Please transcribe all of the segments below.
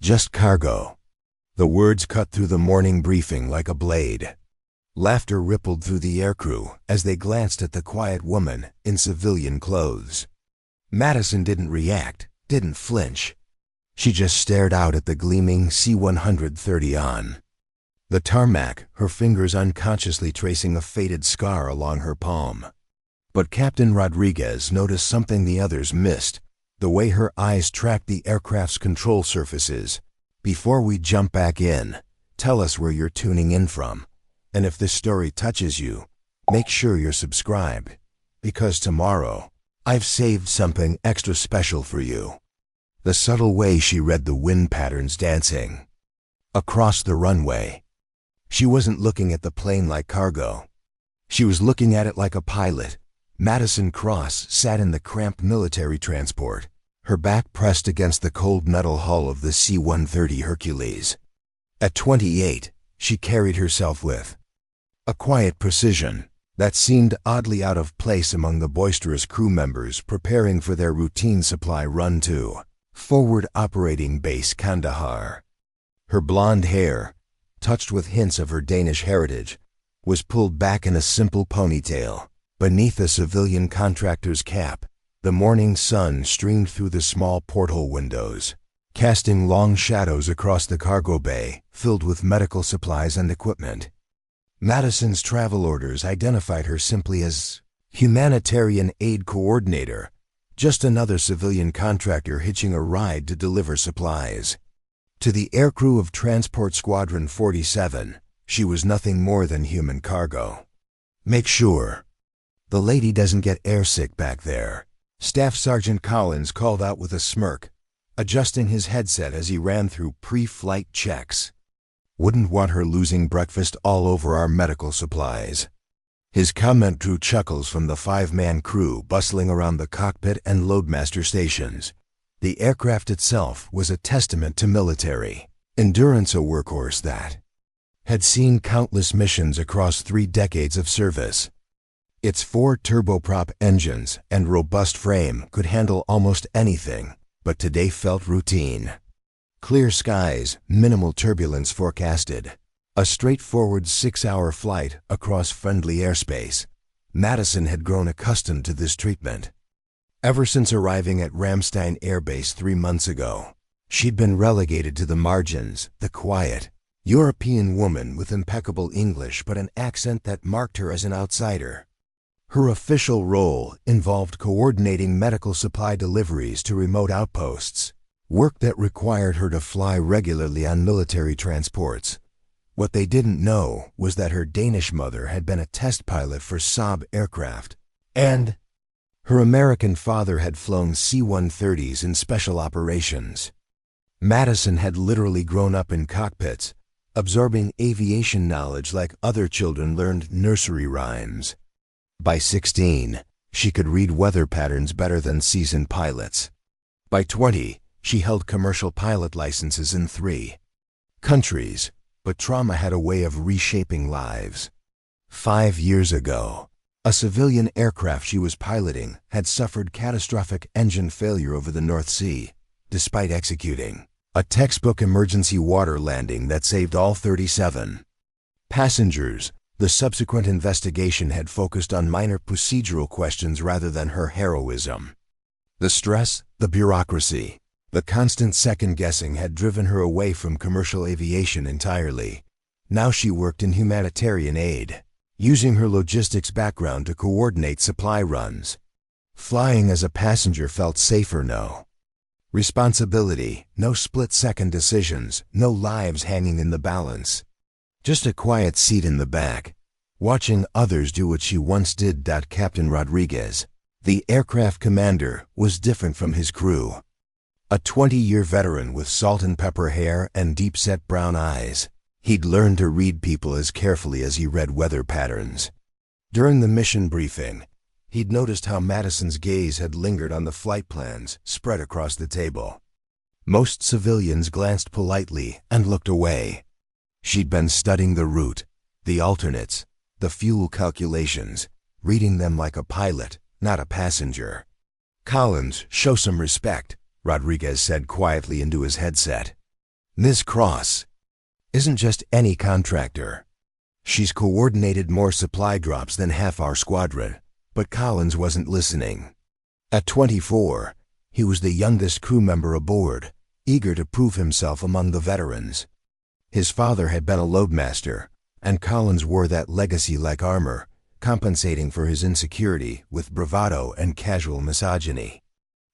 Just cargo." The words cut through the morning briefing like a blade. Laughter rippled through the aircrew as they glanced at the quiet woman in civilian clothes. Madison didn't react, didn't flinch. She just stared out at the gleaming C-130 on the tarmac, her fingers unconsciously tracing a faded scar along her palm. But Captain Rodriguez noticed something the others missed, the way her eyes tracked the aircraft's control surfaces. "Before we jump back in, tell us where you're tuning in from. And if this story touches you, make sure you're subscribed, because tomorrow, I've saved something extra special for you." The subtle way she read the wind patterns dancing across the runway. She wasn't looking at the plane like cargo. She was looking at it like a pilot. Madison Cross sat in the cramped military transport, her back pressed against the cold metal hull of the C-130 Hercules. At 28, she carried herself with a quiet precision that seemed oddly out of place among the boisterous crew members preparing for their routine supply run to Forward Operating Base Kandahar. Her blonde hair, touched with hints of her Danish heritage, was pulled back in a simple ponytail. Beneath a civilian contractor's cap, the morning sun streamed through the small porthole windows, casting long shadows across the cargo bay filled with medical supplies and equipment. Madison's travel orders identified her simply as Humanitarian Aid Coordinator, just another civilian contractor hitching a ride to deliver supplies. To the aircrew of Transport Squadron 47, she was nothing more than human cargo. "Make sure the lady doesn't get airsick back there," Staff Sergeant Collins called out with a smirk, adjusting his headset as he ran through pre-flight checks. "Wouldn't want her losing breakfast all over our medical supplies." His comment drew chuckles from the 5-man crew bustling around the cockpit and loadmaster stations. The aircraft itself was a testament to military endurance, a workhorse that had seen countless missions across 3 decades of service. Its 4 turboprop engines and robust frame could handle almost anything, but today felt routine. Clear skies, minimal turbulence forecasted. A straightforward 6-hour flight across friendly airspace. Madison had grown accustomed to this treatment. Ever since arriving at Ramstein Air Base 3 months ago, she'd been relegated to the margins, the quiet European woman with impeccable English but an accent that marked her as an outsider. Her official role involved coordinating medical supply deliveries to remote outposts, work that required her to fly regularly on military transports. What they didn't know was that her Danish mother had been a test pilot for Saab aircraft, and her American father had flown C-130s in special operations. Madison had literally grown up in cockpits, absorbing aviation knowledge like other children learned nursery rhymes. By 16, she could read weather patterns better than seasoned pilots. By 20, she held commercial pilot licenses in 3 countries, but trauma had a way of reshaping lives. 5 years ago, a civilian aircraft she was piloting had suffered catastrophic engine failure over the North Sea, despite executing a textbook emergency water landing that saved all 37 passengers. The subsequent investigation had focused on minor procedural questions rather than her heroism. The stress, the bureaucracy, the constant second-guessing had driven her away from commercial aviation entirely. Now she worked in humanitarian aid, using her logistics background to coordinate supply runs. Flying as a passenger felt safer, no responsibility, no split-second decisions, no lives hanging in the balance. Just a quiet seat in the back, watching others do what she once did. Captain Rodriguez, the aircraft commander, was different from his crew. A 20-year veteran with salt and pepper hair and deep-set brown eyes, he'd learned to read people as carefully as he read weather patterns. During the mission briefing, he'd noticed how Madison's gaze had lingered on the flight plans spread across the table. Most civilians glanced politely and looked away. She'd been studying the route, the alternates, the fuel calculations, reading them like a pilot, not a passenger. "Collins, show some respect," Rodriguez said quietly into his headset. Ms. Cross isn't just any contractor. She's coordinated more supply drops than half our squadron, but Collins wasn't listening. At 24, he was the youngest crew member aboard, eager to prove himself among the veterans. His father had been a loadmaster, and Collins wore that legacy like armor, compensating for his insecurity with bravado and casual misogyny.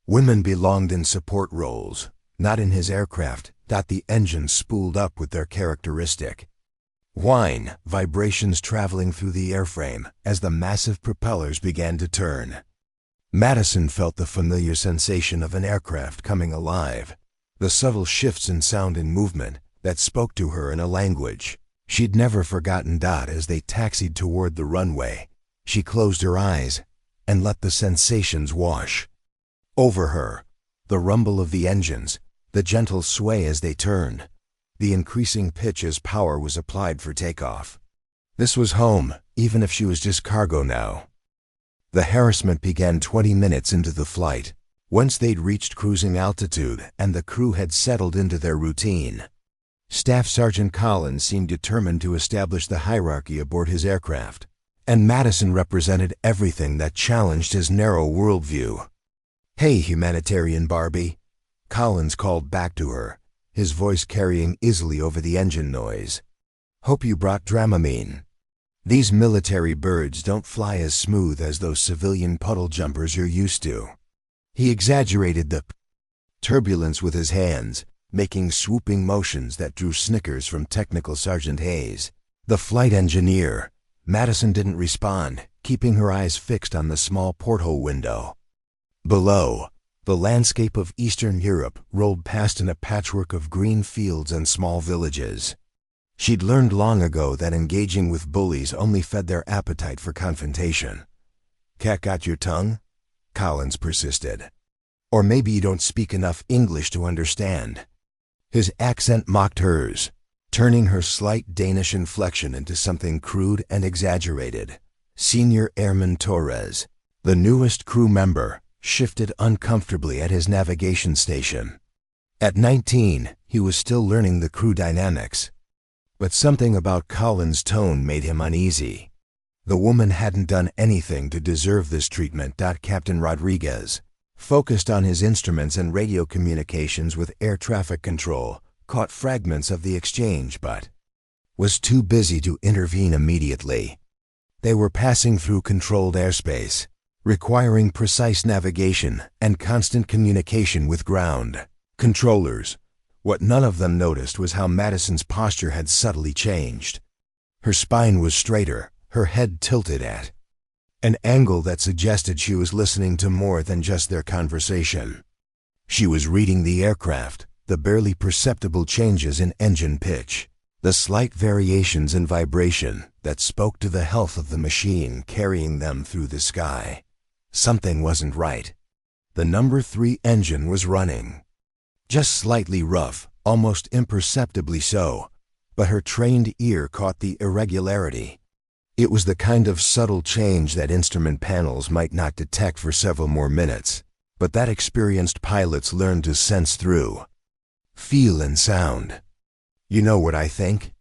Women belonged in support roles, not in his aircraft. The engines spooled up with their characteristic whine, vibrations traveling through the airframe as the massive propellers began to turn. Madison felt the familiar sensation of an aircraft coming alive, the subtle shifts in sound and movement that spoke to her in a language she'd never forgotten. As they taxied toward the runway, she closed her eyes and let the sensations wash over her. The rumble of the engines, the gentle sway as they turned, the increasing pitch as power was applied for takeoff. This was home, even if she was just cargo now. The harassment began 20 minutes into the flight, once they'd reached cruising altitude and the crew had settled into their routine. Staff Sergeant Collins seemed determined to establish the hierarchy aboard his aircraft, and Madison represented everything that challenged his narrow worldview. "Hey, humanitarian Barbie," Collins called back to her, his voice carrying easily over the engine noise. "Hope you brought Dramamine. These military birds don't fly as smooth as those civilian puddle jumpers you're used to." He exaggerated the turbulence with his hands, making swooping motions that drew snickers from Technical Sergeant Hayes. The flight engineer, Madison, didn't respond, keeping her eyes fixed on the small porthole window. Below, the landscape of Eastern Europe rolled past in a patchwork of green fields and small villages. She'd learned long ago that engaging with bullies only fed their appetite for confrontation. "Cat got your tongue?" Collins persisted. "Or maybe you don't speak enough English to understand." His accent mocked hers, turning her slight Danish inflection into something crude and exaggerated. Senior Airman Torres, the newest crew member, shifted uncomfortably at his navigation station. At 19, he was still learning the crew dynamics. But something about Collins' tone made him uneasy. The woman hadn't done anything to deserve this treatment. Captain Rodriguez, focused on his instruments and radio communications with air traffic control, caught fragments of the exchange but was too busy to intervene immediately. They were passing through controlled airspace, requiring precise navigation and constant communication with ground controllers. What none of them noticed was how Madison's posture had subtly changed. Her spine was straighter, her head tilted at an angle that suggested she was listening to more than just their conversation. She was reading the aircraft, the barely perceptible changes in engine pitch, the slight variations in vibration that spoke to the health of the machine carrying them through the sky. Something wasn't right. The number 3 engine was running. Just slightly rough, almost imperceptibly so, but her trained ear caught the irregularity. It was the kind of subtle change that instrument panels might not detect for several more minutes, but that experienced pilots learned to sense through. Feel and sound. "You know what I think?"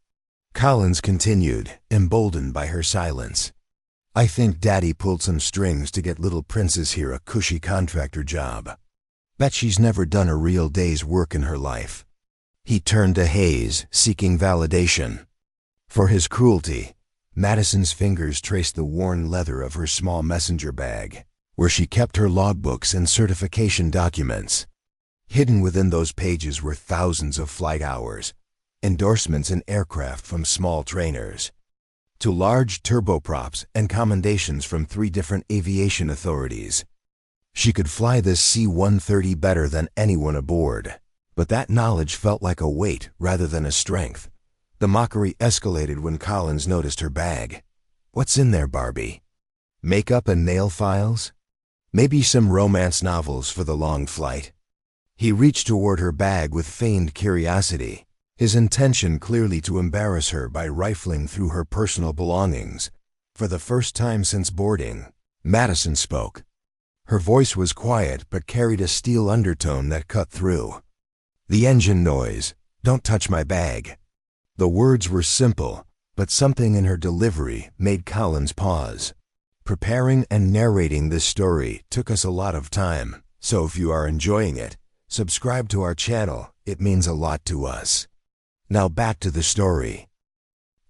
Collins continued, emboldened by her silence. "I think Daddy pulled some strings to get little Princess here a cushy contractor job. Bet she's never done a real day's work in her life." He turned to Hayes, seeking validation. For his cruelty, Madison's fingers traced the worn leather of her small messenger bag, where she kept her logbooks and certification documents. Hidden within those pages were thousands of flight hours, endorsements in aircraft from small trainers to large turboprops and commendations from 3 different aviation authorities. She could fly this C-130 better than anyone aboard, but that knowledge felt like a weight rather than a strength. The mockery escalated when Collins noticed her bag. "What's in there, Barbie? Makeup and nail files? Maybe some romance novels for the long flight?" He reached toward her bag with feigned curiosity, his intention clearly to embarrass her by rifling through her personal belongings. For the first time since boarding, Madison spoke. Her voice was quiet but carried a steel undertone that cut through. "The engine noise, "Don't touch my bag." The words were simple, but something in her delivery made Collins pause. Preparing and narrating this story took us a lot of time, so if you are enjoying it, subscribe to our channel. It means a lot to us. Now back to the story.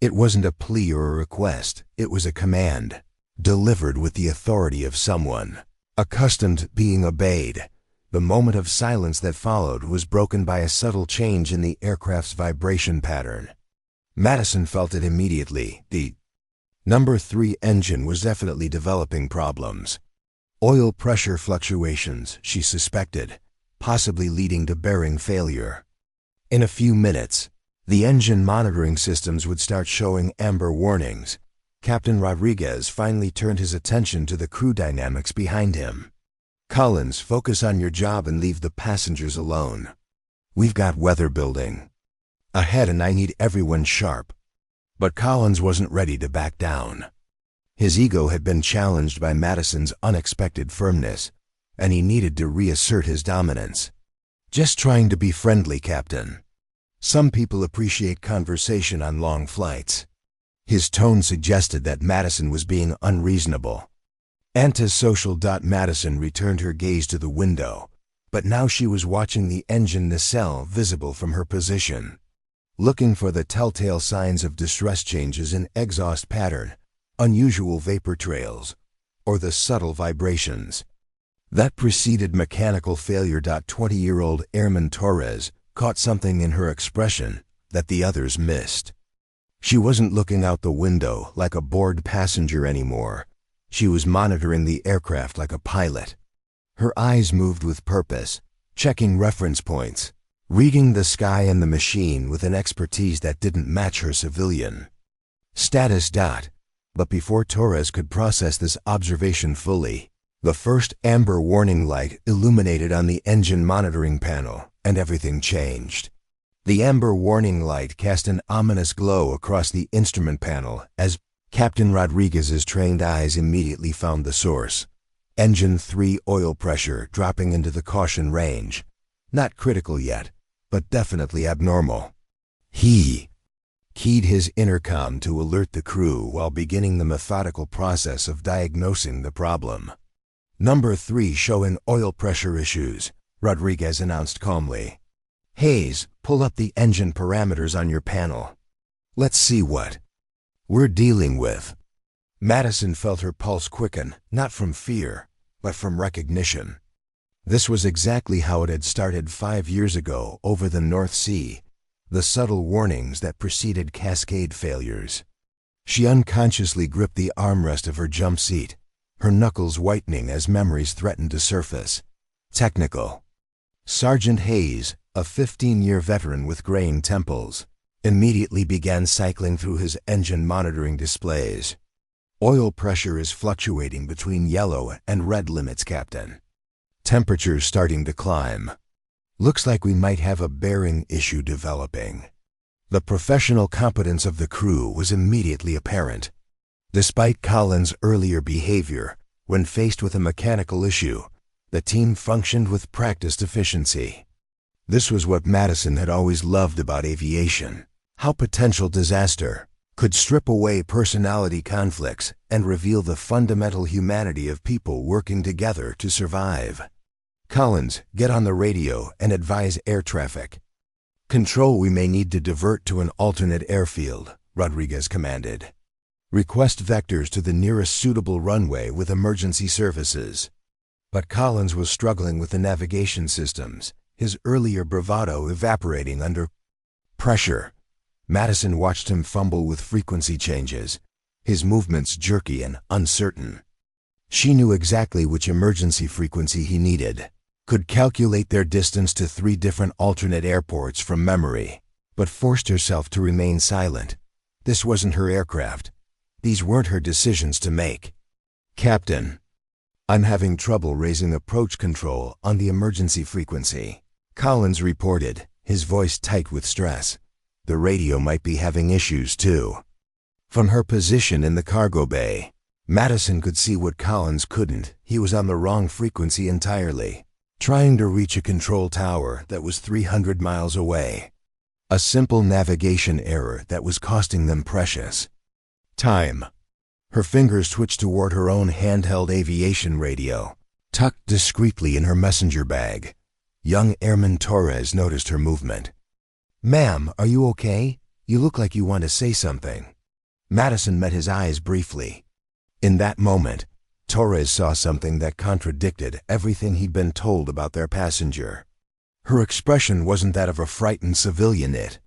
It wasn't a plea or a request, it was a command, delivered with the authority of someone accustomed to being obeyed. The moment of silence that followed was broken by a subtle change in the aircraft's vibration pattern. Madison felt it immediately. The number 3 engine was definitely developing problems. Oil pressure fluctuations, she suspected, possibly leading to bearing failure. In a few minutes, the engine monitoring systems would start showing amber warnings. Captain Rodriguez finally turned his attention to the crew dynamics behind him. "Collins, focus on your job and leave the passengers alone. We've got weather building ahead and I need everyone sharp." But Collins wasn't ready to back down. His ego had been challenged by Madison's unexpected firmness, and he needed to reassert his dominance. "Just trying to be friendly, Captain. Some people appreciate conversation on long flights." His tone suggested that Madison was being unreasonable. Antisocial. Madison returned her gaze to the window, but now she was watching the engine nacelle visible from her position, looking for the telltale signs of distress changes in exhaust pattern, unusual vapor trails, or the subtle vibrations that preceded mechanical failure. 20-year-old Airman Torres caught something in her expression that the others missed. She wasn't looking out the window like a bored passenger anymore. She was monitoring the aircraft like a pilot. Her eyes moved with purpose, checking reference points, reading the sky and the machine with an expertise that didn't match her civilian status. But before Torres could process this observation fully, the first amber warning light illuminated on the engine monitoring panel, and everything changed. The amber warning light cast an ominous glow across the instrument panel as Captain Rodriguez's trained eyes immediately found the source. Engine 3 oil pressure dropping into the caution range. Not critical yet, but definitely abnormal. He keyed his intercom to alert the crew while beginning the methodical process of diagnosing the problem. "Number 3 showing oil pressure issues," Rodriguez announced calmly. "Hayes, pull up the engine parameters on your panel. Let's see what we're dealing with." Madison felt her pulse quicken, not from fear, but from recognition. This was exactly how it had started 5 years ago over the North Sea, the subtle warnings that preceded cascade failures. She unconsciously gripped the armrest of her jump seat, her knuckles whitening as memories threatened to surface. Technical. Sergeant Hayes, a 15-year veteran with graying temples, immediately began cycling through his engine monitoring displays. "Oil pressure is fluctuating between yellow and red limits, Captain. Temperatures starting to climb. Looks like we might have a bearing issue developing." The professional competence of the crew was immediately apparent. Despite Collins' earlier behavior, when faced with a mechanical issue, the team functioned with practiced efficiency. This was what Madison had always loved about aviation: how potential disaster could strip away personality conflicts and reveal the fundamental humanity of people working together to survive. "Collins, get on the radio and advise air traffic. Control, we may need to divert to an alternate airfield," Rodriguez commanded. "Request vectors to the nearest suitable runway with emergency services." But Collins was struggling with the navigation systems, his earlier bravado evaporating under pressure. Madison watched him fumble with frequency changes, his movements jerky and uncertain. She knew exactly which emergency frequency he needed, could calculate their distance to 3 different alternate airports from memory, but forced herself to remain silent. This wasn't her aircraft. These weren't her decisions to make. "Captain, I'm having trouble raising approach control on the emergency frequency," Collins reported, his voice tight with stress. The radio might be having issues too. From her position in the cargo bay, Madison could see what Collins couldn't. He was on the wrong frequency entirely, trying to reach a control tower that was 300 miles away. A simple navigation error that was costing them precious time. Her fingers twitched toward her own handheld aviation radio, tucked discreetly in her messenger bag. Young Airman Torres noticed her movement. "Ma'am, are you okay? You look like you want to say something." Madison met his eyes briefly. In that moment, Torres saw something that contradicted everything he'd been told about their passenger. Her expression wasn't that of a frightened civilian, it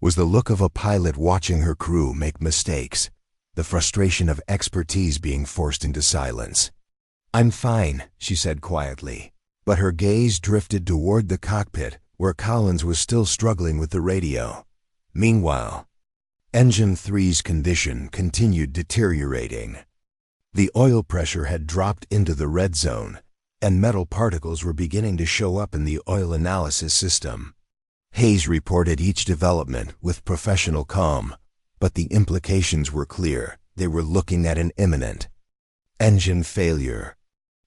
was the look of a pilot watching her crew make mistakes, the frustration of expertise being forced into silence. "I'm fine," she said quietly, but her gaze drifted toward the cockpit where Collins was still struggling with the radio. Meanwhile, Engine 3's condition continued deteriorating. The oil pressure had dropped into the red zone, and metal particles were beginning to show up in the oil analysis system. Hayes reported each development with professional calm, but the implications were clear. They were looking at an imminent engine failure.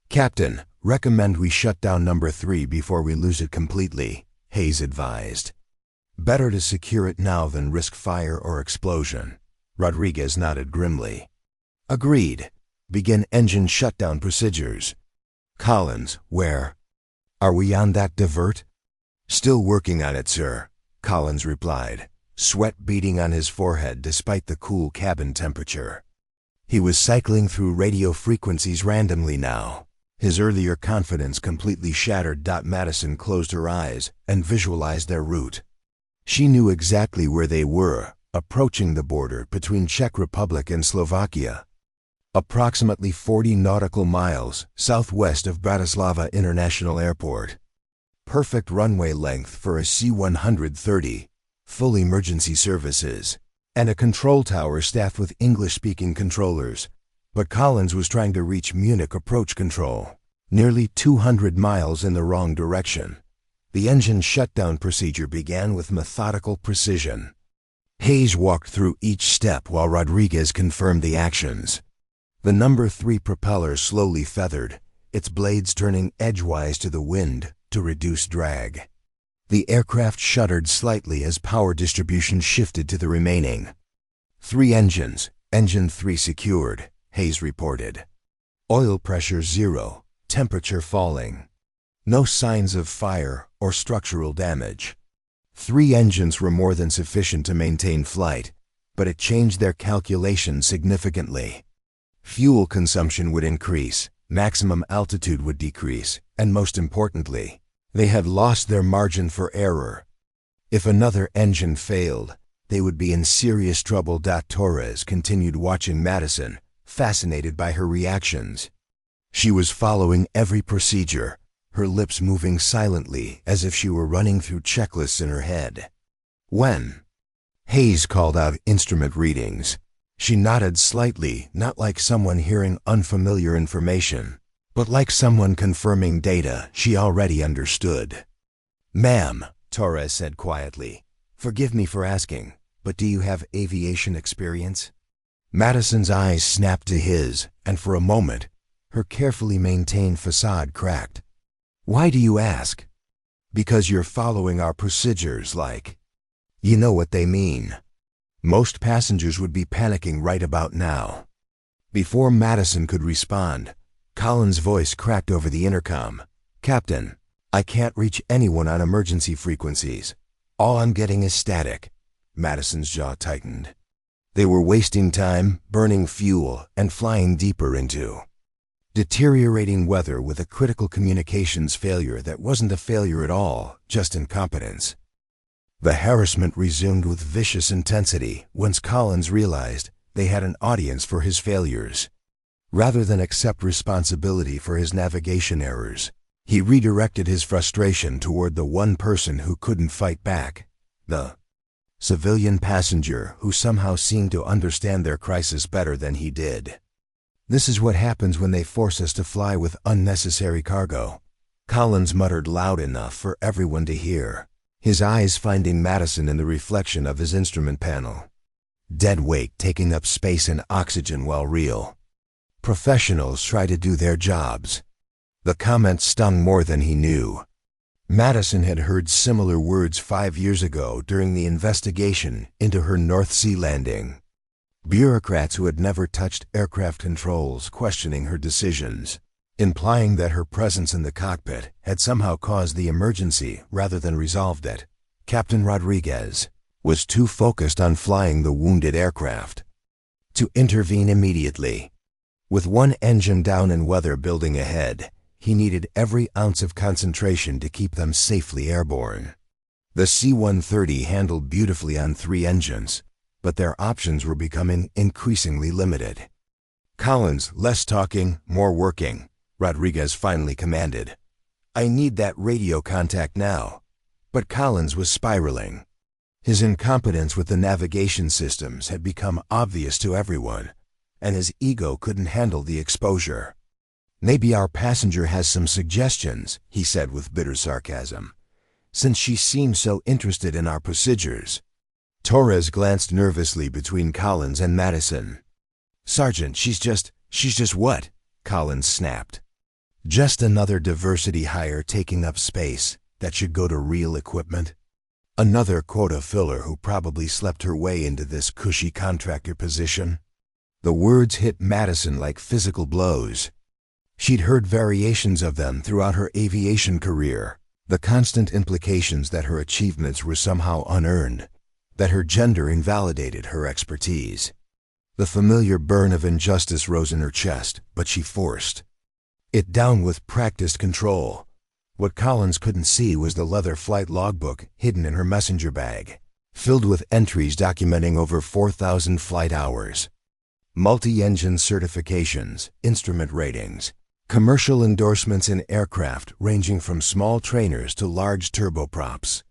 "Captain, recommend we shut down number 3 before we lose it completely," Hayes advised. "Better to secure it now than risk fire or explosion." Rodriguez nodded grimly. "Agreed. Begin engine shutdown procedures." "Collins, where? Are we on that divert?" "Still working on it, sir," Collins replied, sweat beading on his forehead despite the cool cabin temperature. He was cycling through radio frequencies randomly now, his earlier confidence completely shattered. Madison closed her eyes and visualized their route. She knew exactly where they were, approaching the border between Czech Republic and Slovakia. Approximately 40 nautical miles southwest of Bratislava International Airport. Perfect runway length for a C-130, full emergency services, and a control tower staffed with English-speaking controllers. But Collins was trying to reach Munich approach control, nearly 200 miles in the wrong direction. The engine shutdown procedure began with methodical precision. Hayes walked through each step while Rodriguez confirmed the actions. The number 3 propeller slowly feathered, its blades turning edgewise to the wind to reduce drag. The aircraft shuddered slightly as power distribution shifted to the remaining 3 engines. Engine 3 secured, Hayes reported. Oil pressure 0, temperature falling. No signs of fire or structural damage. 3 engines were more than sufficient to maintain flight, but it changed their calculations significantly. Fuel consumption would increase, maximum altitude would decrease, and most importantly, they had lost their margin for error. If another engine failed, they would be in serious trouble. Torres continued watching Madison, fascinated by her reactions. She was following every procedure, her lips moving silently as if she were running through checklists in her head. When Hayes called out instrument readings, she nodded slightly, not like someone hearing unfamiliar information, but like someone confirming data she already understood. "Ma'am," Torres said quietly, "forgive me for asking, but do you have aviation experience?" Madison's eyes snapped to his, and for a moment, her carefully maintained facade cracked. "Why do you ask?" "Because you're following our procedures like. You know what they mean." Most passengers would be panicking right about now. Before Madison could respond, Collins' voice cracked over the intercom. "Captain, I can't reach anyone on emergency frequencies. All I'm getting is static." Madison's jaw tightened. They were wasting time, burning fuel, and flying deeper into deteriorating weather with a critical communications failure that wasn't a failure at all, just incompetence. The harassment resumed with vicious intensity once Collins realized they had an audience for his failures. Rather than accept responsibility for his navigation errors, he redirected his frustration toward the one person who couldn't fight back, the civilian passenger who somehow seemed to understand their crisis better than he did. "This is what happens when they force us to fly with unnecessary cargo," Collins muttered loud enough for everyone to hear, his eyes finding Madison in the reflection of his instrument panel. "Dead weight taking up space and oxygen while real professionals try to do their jobs." The comment stung more than he knew. Madison had heard similar words 5 years ago during the investigation into her North Sea landing. Bureaucrats who had never touched aircraft controls questioning her decisions, implying that her presence in the cockpit had somehow caused the emergency rather than resolved it. Captain Rodriguez was too focused on flying the wounded aircraft to intervene immediately. With one engine down and weather building ahead, he needed every ounce of concentration to keep them safely airborne. The C-130 handled beautifully on 3 engines, but their options were becoming increasingly limited. "Collins, less talking, more working," Rodriguez finally commanded. "I need that radio contact now." But Collins was spiraling. His incompetence with the navigation systems had become obvious to everyone, and his ego couldn't handle the exposure. "Maybe our passenger has some suggestions," he said with bitter sarcasm, "since she seems so interested in our procedures." Torres glanced nervously between Collins and Madison. "Sergeant, she's just what?" Collins snapped. "Just another diversity hire taking up space that should go to real equipment. Another quota filler who probably slept her way into this cushy contractor position." The words hit Madison like physical blows. She'd heard variations of them throughout her aviation career, the constant implications that her achievements were somehow unearned, that her gender invalidated her expertise. The familiar burn of injustice rose in her chest, but she forced it down with practiced control. What Collins couldn't see was the leather flight logbook hidden in her messenger bag, filled with entries documenting over 4,000 flight hours, multi-engine certifications, instrument ratings, commercial endorsements in aircraft ranging from small trainers to large turboprops.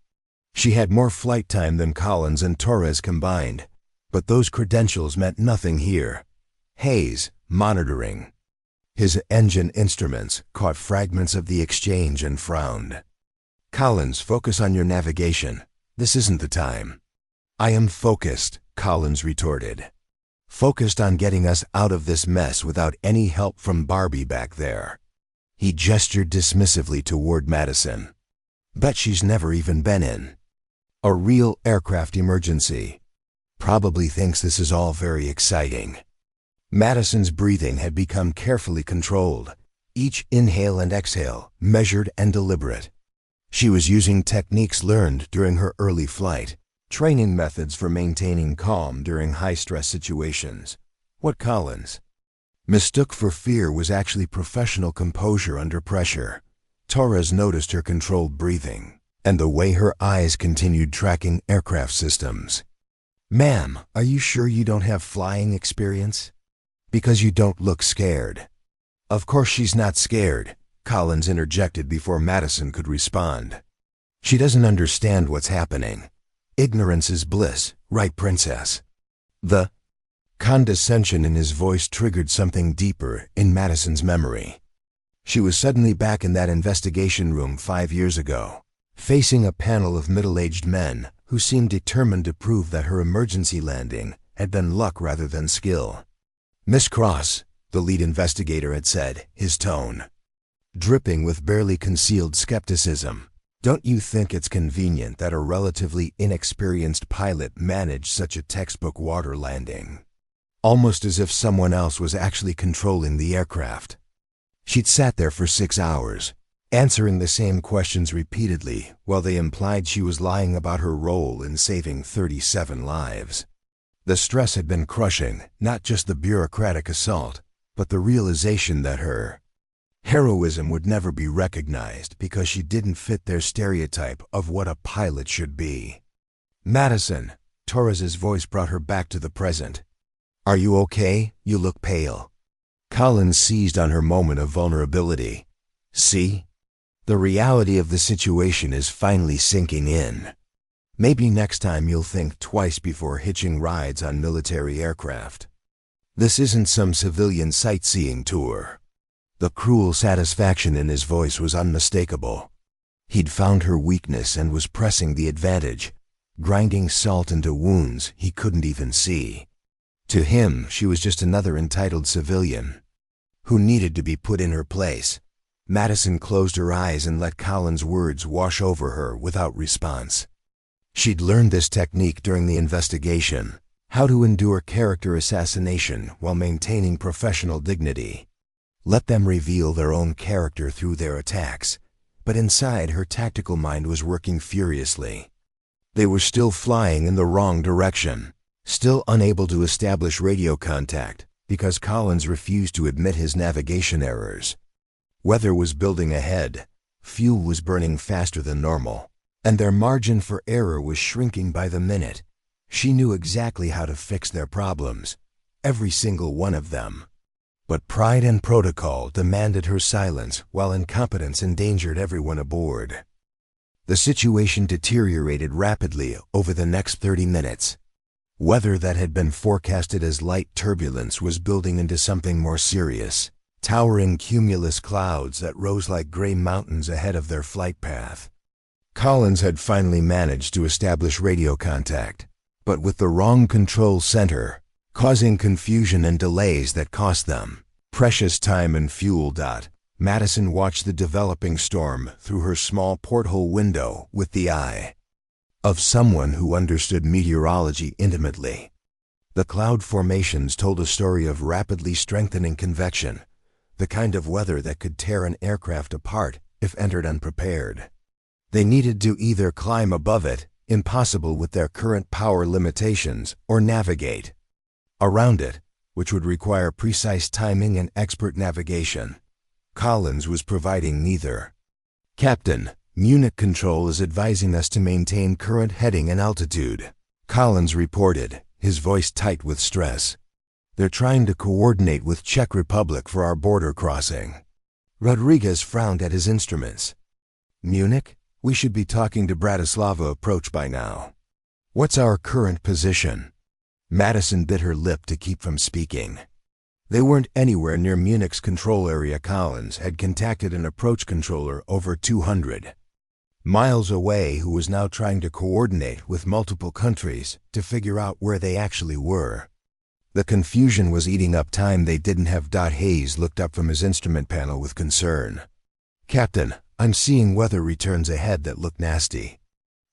She had more flight time than Collins and Torres combined, but those credentials meant nothing here. Hayes, monitoring his engine instruments, caught fragments of the exchange and frowned. "Collins, focus on your navigation. This isn't the time." "I am focused," Collins retorted. "Focused on getting us out of this mess without any help from Barbie back there." He gestured dismissively toward Madison. "Bet she's never even been in a real aircraft emergency. Probably thinks this is all very exciting." Madison's breathing had become carefully controlled, each inhale and exhale measured and deliberate. She was using techniques learned during her early flight, training methods for maintaining calm during high-stress situations. What Collins mistook for fear was actually professional composure under pressure. Torres noticed her controlled breathing and the way her eyes continued tracking aircraft systems. "Ma'am, are you sure you don't have flying experience? Because you don't look scared." "Of course she's not scared," Collins interjected before Madison could respond. "She doesn't understand what's happening. Ignorance is bliss, right, princess?" The condescension in his voice triggered something deeper in Madison's memory. She was suddenly back in that investigation room 5 years ago, facing a panel of middle-aged men who seemed determined to prove that her emergency landing had been luck rather than skill. "Miss Cross," the lead investigator had said, his tone dripping with barely concealed skepticism, "don't you think it's convenient that a relatively inexperienced pilot managed such a textbook water landing? Almost as if someone else was actually controlling the aircraft." She'd sat there for 6 hours, answering the same questions repeatedly while they implied she was lying about her role in saving 37 lives. The stress had been crushing, not just the bureaucratic assault, but the realization that her heroism would never be recognized because she didn't fit their stereotype of what a pilot should be. "Madison," Torres's voice brought her back to the present. "Are you okay? You look pale." Collins seized on her moment of vulnerability. "See? The reality of the situation is finally sinking in. Maybe next time you'll think twice before hitching rides on military aircraft. This isn't some civilian sightseeing tour." The cruel satisfaction in his voice was unmistakable. He'd found her weakness and was pressing the advantage, grinding salt into wounds he couldn't even see. To him, she was just another entitled civilian who needed to be put in her place. Madison closed her eyes and let Collins' words wash over her without response. She'd learned this technique during the investigation, how to endure character assassination while maintaining professional dignity. Let them reveal their own character through their attacks, but inside her tactical mind was working furiously. They were still flying in the wrong direction, still unable to establish radio contact because Collins refused to admit his navigation errors. Weather was building ahead, fuel was burning faster than normal, and their margin for error was shrinking by the minute. She knew exactly how to fix their problems, every single one of them. But pride and protocol demanded her silence while incompetence endangered everyone aboard. The situation deteriorated rapidly over the next 30 minutes. Weather that had been forecasted as light turbulence was building into something more serious, towering cumulus clouds that rose like gray mountains ahead of their flight path. Collins had finally managed to establish radio contact, but with the wrong control center, causing confusion and delays that cost them precious time and fuel. Madison watched the developing storm through her small porthole window with the eye of someone who understood meteorology intimately. The cloud formations told a story of rapidly strengthening convection, the kind of weather that could tear an aircraft apart if entered unprepared. They needed to either climb above it, impossible with their current power limitations, or navigate around it, which would require precise timing and expert navigation. Collins was providing neither. "Captain, Munich Control is advising us to maintain current heading and altitude," Collins reported, his voice tight with stress. "They're trying to coordinate with Czech Republic for our border crossing." Rodriguez frowned at his instruments. "Munich? We should be talking to Bratislava approach by now. What's our current position?" Madison bit her lip to keep from speaking. They weren't anywhere near Munich's control area. Collins had contacted an approach controller over 200 miles away who was now trying to coordinate with multiple countries to figure out where they actually were. The confusion was eating up time they didn't have. Hayes looked up from his instrument panel with concern. "Captain, I'm seeing weather returns ahead that look nasty.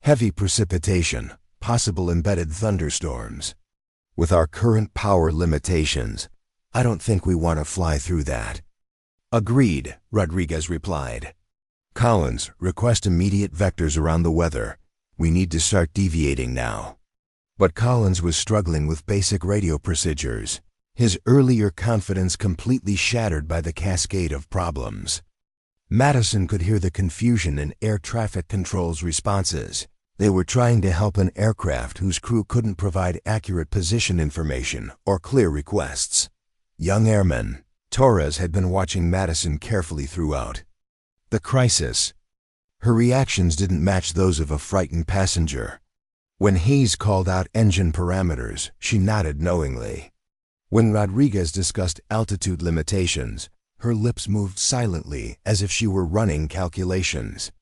Heavy precipitation, possible embedded thunderstorms. With our current power limitations, I don't think we want to fly through that." "Agreed," Rodriguez replied. "Collins, request immediate vectors around the weather. We need to start deviating now." But Collins was struggling with basic radio procedures, his earlier confidence completely shattered by the cascade of problems. Madison could hear the confusion in air traffic control's responses. They were trying to help an aircraft whose crew couldn't provide accurate position information or clear requests. Young airman Torres had been watching Madison carefully throughout the crisis. Her reactions didn't match those of a frightened passenger. When Hayes called out engine parameters, she nodded knowingly. When Rodriguez discussed altitude limitations, her lips moved silently as if she were running calculations.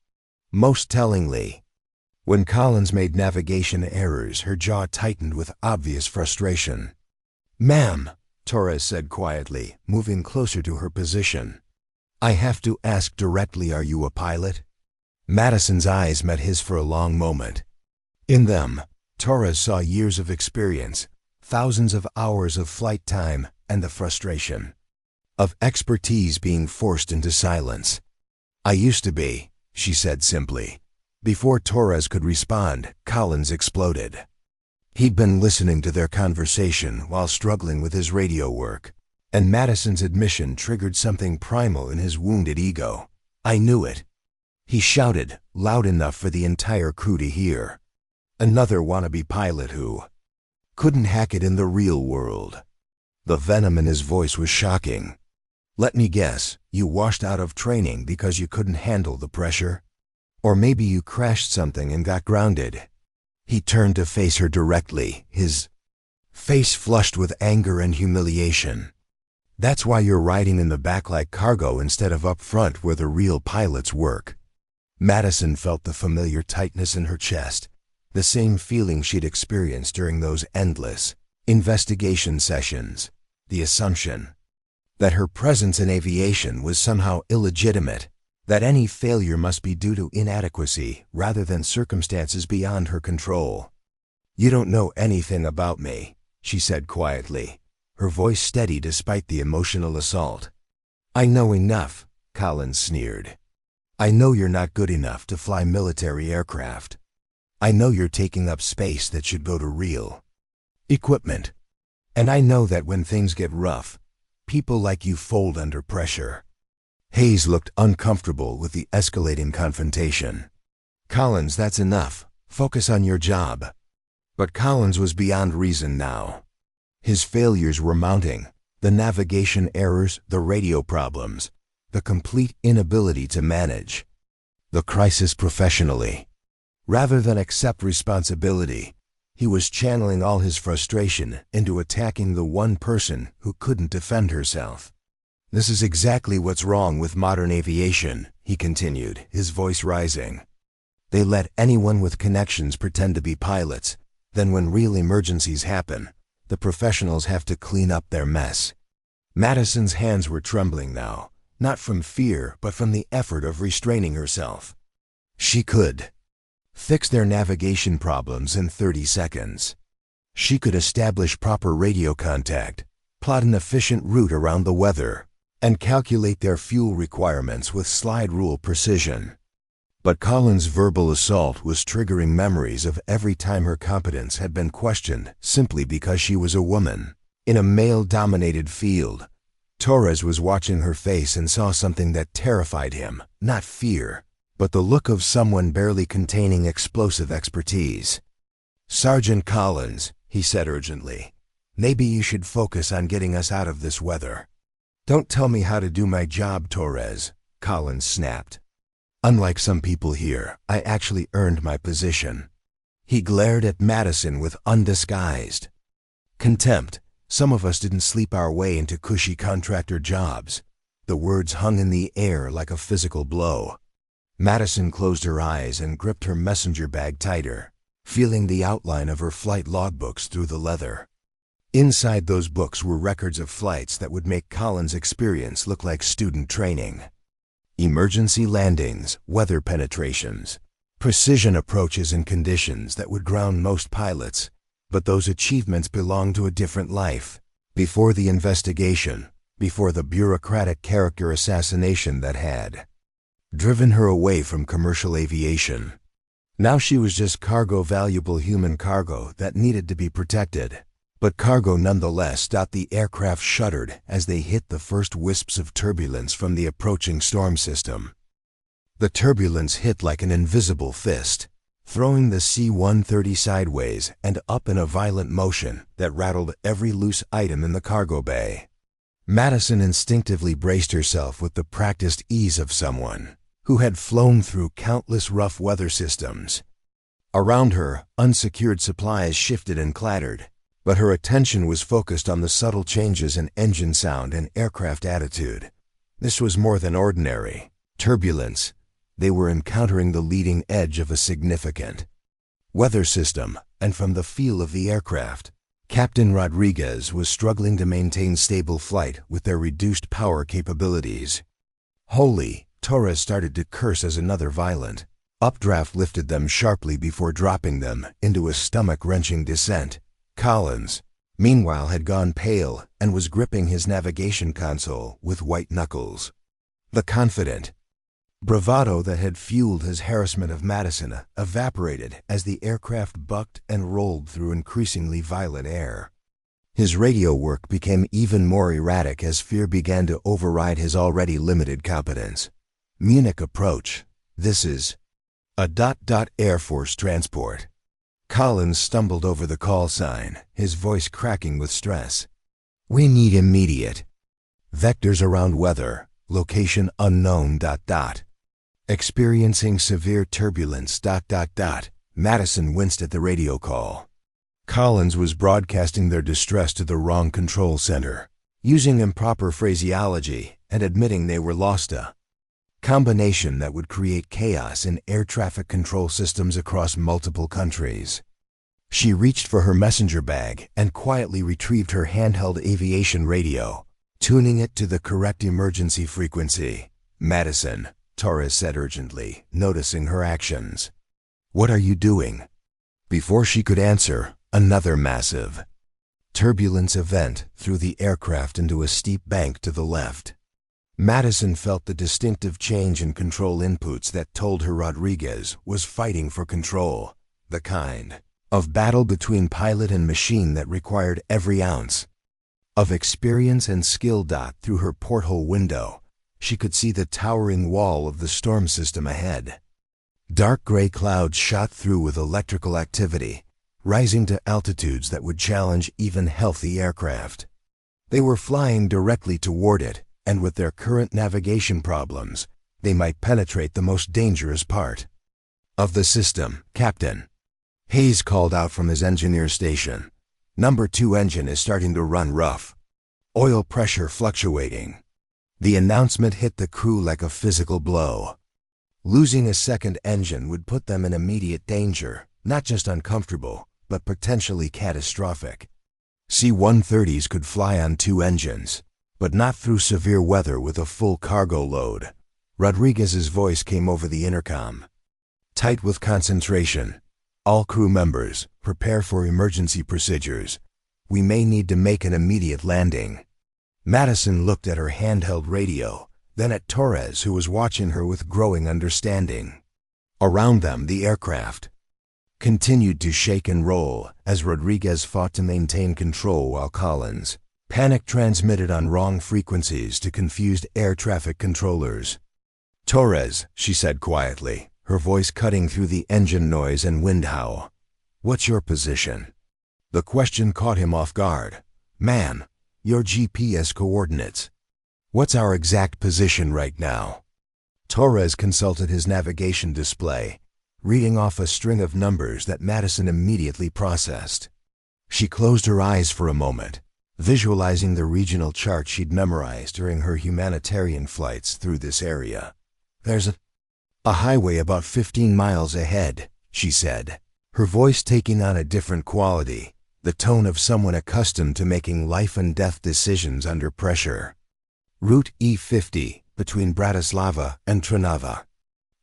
Most tellingly, when Collins made navigation errors, her jaw tightened with obvious frustration. "Ma'am," Torres said quietly, moving closer to her position. "I have to ask directly, are you a pilot?" Madison's eyes met his for a long moment. In them, Torres saw years of experience, thousands of hours of flight time, and the frustration of expertise being forced into silence. "I used to be," she said simply. Before Torres could respond, Collins exploded. He'd been listening to their conversation while struggling with his radio work, and Madison's admission triggered something primal in his wounded ego. "I knew it," he shouted, loud enough for the entire crew to hear. Another wannabe pilot who couldn't hack it in the real world. The venom in his voice was shocking. "Let me guess, you washed out of training because you couldn't handle the pressure? Or maybe you crashed something and got grounded?" He turned to face her directly, his face flushed with anger and humiliation. "That's why you're riding in the back like cargo instead of up front where the real pilots work." Madison felt the familiar tightness in her chest, the same feeling she'd experienced during those endless investigation sessions. The assumption that her presence in aviation was somehow illegitimate, that any failure must be due to inadequacy rather than circumstances beyond her control. "You don't know anything about me," she said quietly, her voice steady despite the emotional assault. "I know enough," Collins sneered. "I know you're not good enough to fly military aircraft. I know you're taking up space that should go to real equipment. And I know that when things get rough, people like you fold under pressure." Hayes looked uncomfortable with the escalating confrontation. "Collins, that's enough. Focus on your job." But Collins was beyond reason now. His failures were mounting: the navigation errors, the radio problems, the complete inability to manage the crisis professionally. Rather than accept responsibility, he was channeling all his frustration into attacking the one person who couldn't defend herself. "This is exactly what's wrong with modern aviation," he continued, his voice rising. "They let anyone with connections pretend to be pilots. Then when real emergencies happen, the professionals have to clean up their mess." Madison's hands were trembling now, not from fear but from the effort of restraining herself. She could fix their navigation problems in 30 seconds. She could establish proper radio contact, plot an efficient route around the weather, and calculate their fuel requirements with slide rule precision. But Collins' verbal assault was triggering memories of every time her competence had been questioned simply because she was a woman. In a male-dominated field, Torres was watching her face and saw something that terrified him, not fear, but the look of someone barely containing explosive expertise. "Sergeant Collins," he said urgently, "maybe you should focus on getting us out of this weather." "Don't tell me how to do my job, Torres," Collins snapped. "Unlike some people here, I actually earned my position." He glared at Madison with undisguised contempt. "Some of us didn't sleep our way into cushy contractor jobs." The words hung in the air like a physical blow. Madison closed her eyes and gripped her messenger bag tighter, feeling the outline of her flight logbooks through the leather. Inside those books were records of flights that would make Collins' experience look like student training. Emergency landings, weather penetrations, precision approaches in conditions that would ground most pilots. But those achievements belonged to a different life, before the investigation, before the bureaucratic character assassination that had driven her away from commercial aviation. Now she was just cargo, valuable human cargo that needed to be protected. But cargo nonetheless. The aircraft shuddered as they hit the first wisps of turbulence from the approaching storm system. The turbulence hit like an invisible fist, throwing the C-130 sideways and up in a violent motion that rattled every loose item in the cargo bay. Madison instinctively braced herself with the practiced ease of someone who had flown through countless rough weather systems. Around her, unsecured supplies shifted and clattered, but her attention was focused on the subtle changes in engine sound and aircraft attitude. This was more than ordinary turbulence. They were encountering the leading edge of a significant weather system, and from the feel of the aircraft, Captain Rodriguez was struggling to maintain stable flight with their reduced power capabilities. "Holy!" Torres started to curse as another violent updraft lifted them sharply before dropping them into a stomach-wrenching descent. Collins, meanwhile, had gone pale and was gripping his navigation console with white knuckles. The confident bravado that had fueled his harassment of Madison evaporated as the aircraft bucked and rolled through increasingly violent air. His radio work became even more erratic as fear began to override his already limited competence. "Munich approach. This is a ... Air Force transport." Collins stumbled over the call sign, his voice cracking with stress. "We need immediate vectors around weather. Location unknown ... Experiencing severe turbulence ... Madison winced at the radio call. Collins was broadcasting their distress to the wrong control center, using improper phraseology and admitting they were lost. A combination that would create chaos in air traffic control systems across multiple countries. She reached for her messenger bag and quietly retrieved her handheld aviation radio, Tuning it to the correct emergency frequency. Madison, Torres said urgently, noticing her actions. What are you doing? Before she could answer, another massive turbulence event threw the aircraft into a steep bank to the left. Madison felt the distinctive change in control inputs that told her Rodriguez was fighting for control, the kind of battle between pilot and machine that required every ounce of experience and skill. Through her porthole window, she could see the towering wall of the storm system ahead. Dark gray clouds shot through with electrical activity, rising to altitudes that would challenge even healthy aircraft. They were flying directly toward it, and with their current navigation problems, they might penetrate the most dangerous part of the system. Captain, Hayes called out from his engineer station. Number 2 engine is starting to run rough. Oil pressure fluctuating. The announcement hit the crew like a physical blow. Losing a second engine would put them in immediate danger, not just uncomfortable, but potentially catastrophic. C-130s could fly on 2 engines, but not through severe weather with a full cargo load. Rodriguez's voice came over the intercom. Tight with concentration. All crew members, prepare for emergency procedures. We may need to make an immediate landing. Madison looked at her handheld radio, then at Torres, who was watching her with growing understanding. Around them, the aircraft continued to shake and roll as Rodriguez fought to maintain control while Collins panic transmitted on wrong frequencies to confused air traffic controllers. Torres, she said quietly, her voice cutting through the engine noise and wind howl. What's your position? The question caught him off guard. Man, your GPS coordinates. What's our exact position right now? Torres consulted his navigation display, reading off a string of numbers that Madison immediately processed. She closed her eyes for a moment, visualizing the regional chart she'd memorized during her humanitarian flights through this area. There's a highway about 15 miles ahead, she said, her voice taking on a different quality, the tone of someone accustomed to making life and death decisions under pressure. Route E50, between Bratislava and Trnava.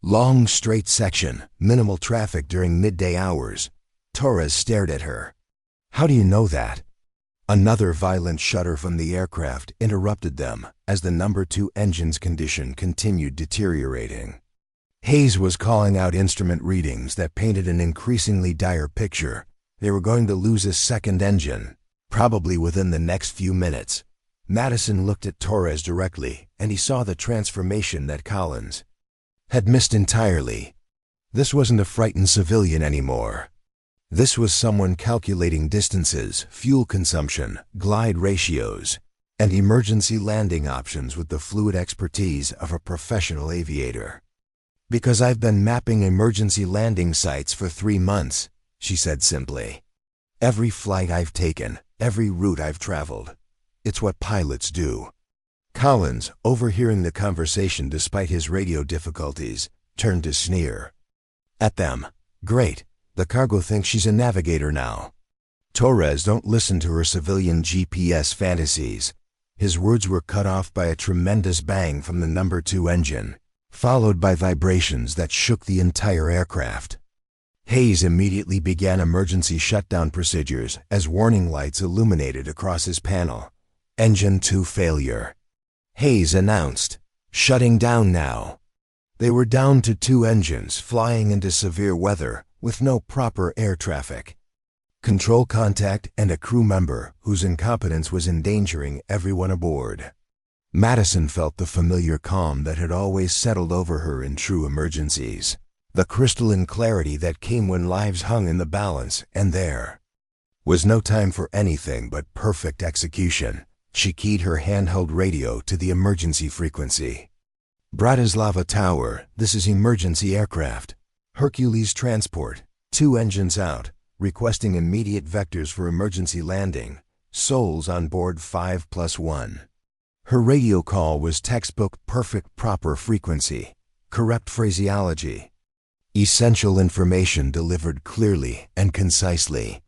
Long straight section, minimal traffic during midday hours. Torres stared at her. How do you know that? Another violent shudder from the aircraft interrupted them as the number 2 engine's condition continued deteriorating. Hayes was calling out instrument readings that painted an increasingly dire picture. They were going to lose a second engine, probably within the next few minutes. Madison looked at Torres directly, and he saw the transformation that Collins had missed entirely. This wasn't a frightened civilian anymore. This was someone calculating distances, fuel consumption, glide ratios, and emergency landing options with the fluid expertise of a professional aviator. Because I've been mapping emergency landing sites for 3 months, she said simply. Every flight I've taken, every route I've traveled. It's what pilots do. Collins, overhearing the conversation despite his radio difficulties, turned to sneer at them. Great, the cargo thinks she's a navigator now. Torres, don't listen to her civilian GPS fantasies. His words were cut off by a tremendous bang from the number 2 engine, followed by vibrations that shook the entire aircraft. Hayes immediately began emergency shutdown procedures as warning lights illuminated across his panel. Engine 2 failure. Hayes announced, shutting down now. They were down to 2 engines flying into severe weather with no proper air traffic. Control contact and a crew member whose incompetence was endangering everyone aboard. Madison felt the familiar calm that had always settled over her in true emergencies, the crystalline clarity that came when lives hung in the balance, and there was no time for anything but perfect execution. She keyed her handheld radio to the emergency frequency. Bratislava Tower, this is emergency aircraft. Hercules transport, 2 engines out, requesting immediate vectors for emergency landing. Souls on board 5+1. Her radio call was textbook perfect proper frequency, correct phraseology. Essential information delivered clearly and concisely.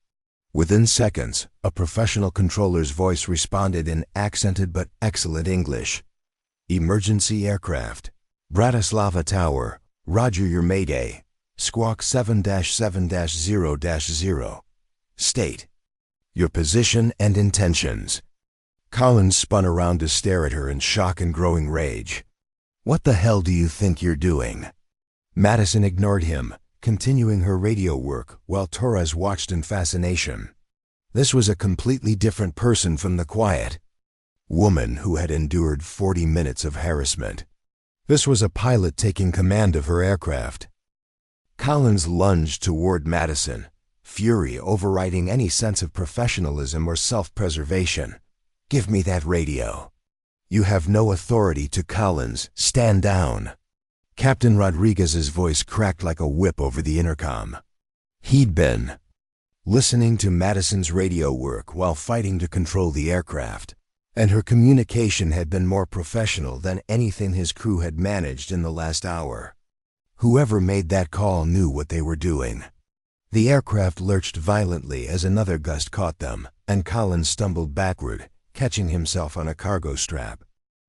Within seconds, a professional controller's voice responded in accented but excellent English. Emergency aircraft. Bratislava Tower. Roger your mayday. Squawk 7-7-0-0. State your position and intentions. Collins spun around to stare at her in shock and growing rage. What the hell do you think you're doing? Madison ignored him, continuing her radio work while Torres watched in fascination. This was a completely different person from the quiet woman who had endured 40 minutes of harassment. This was a pilot taking command of her aircraft. Collins lunged toward Madison, fury overriding any sense of professionalism or self-preservation. Give me that radio. You have no authority to. Collins, stand down. Captain Rodriguez's voice cracked like a whip over the intercom. He'd been listening to Madison's radio work while fighting to control the aircraft, and her communication had been more professional than anything his crew had managed in the last hour. Whoever made that call knew what they were doing. The aircraft lurched violently as another gust caught them, and Collins stumbled backward, catching himself on a cargo strap.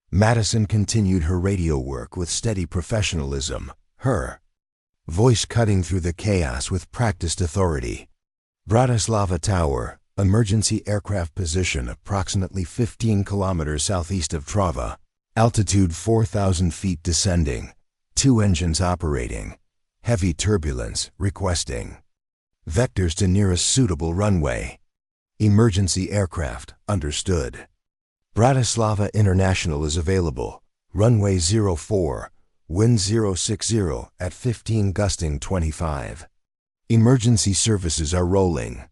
Madison continued her radio work with steady professionalism, her voice cutting through the chaos with practiced authority. Bratislava Tower, emergency aircraft position approximately 15 kilometers southeast of Trava, altitude 4,000 feet descending, 2 engines operating, heavy turbulence requesting. Vectors to nearest suitable runway. Emergency aircraft, understood. Bratislava International is available, runway 04, wind 060 at 15 gusting 25. Emergency services are rolling.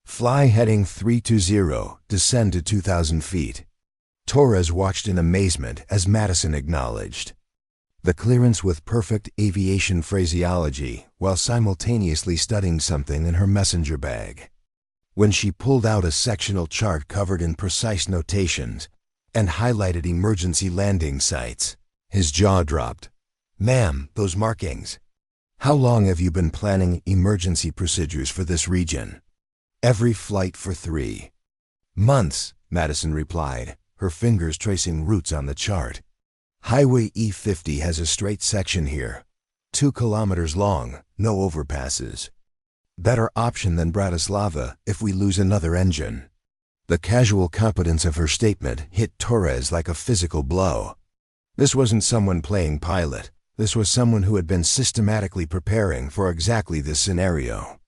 Fly heading 320, descend to 2,000 feet. Torres watched in amazement as Madison acknowledged the clearance with perfect aviation phraseology while simultaneously studying something in her messenger bag. When she pulled out a sectional chart covered in precise notations and highlighted emergency landing sites, his jaw dropped. Ma'am, those markings. How long have you been planning emergency procedures for this region? Every flight for 3 months, Madison replied, her fingers tracing routes on the chart. Highway E50 has a straight section here, 2 kilometers long, no overpasses. Better option than Bratislava if we lose another engine. The casual competence of her statement hit Torres like a physical blow. This wasn't someone playing pilot. This was someone who had been systematically preparing for exactly this scenario.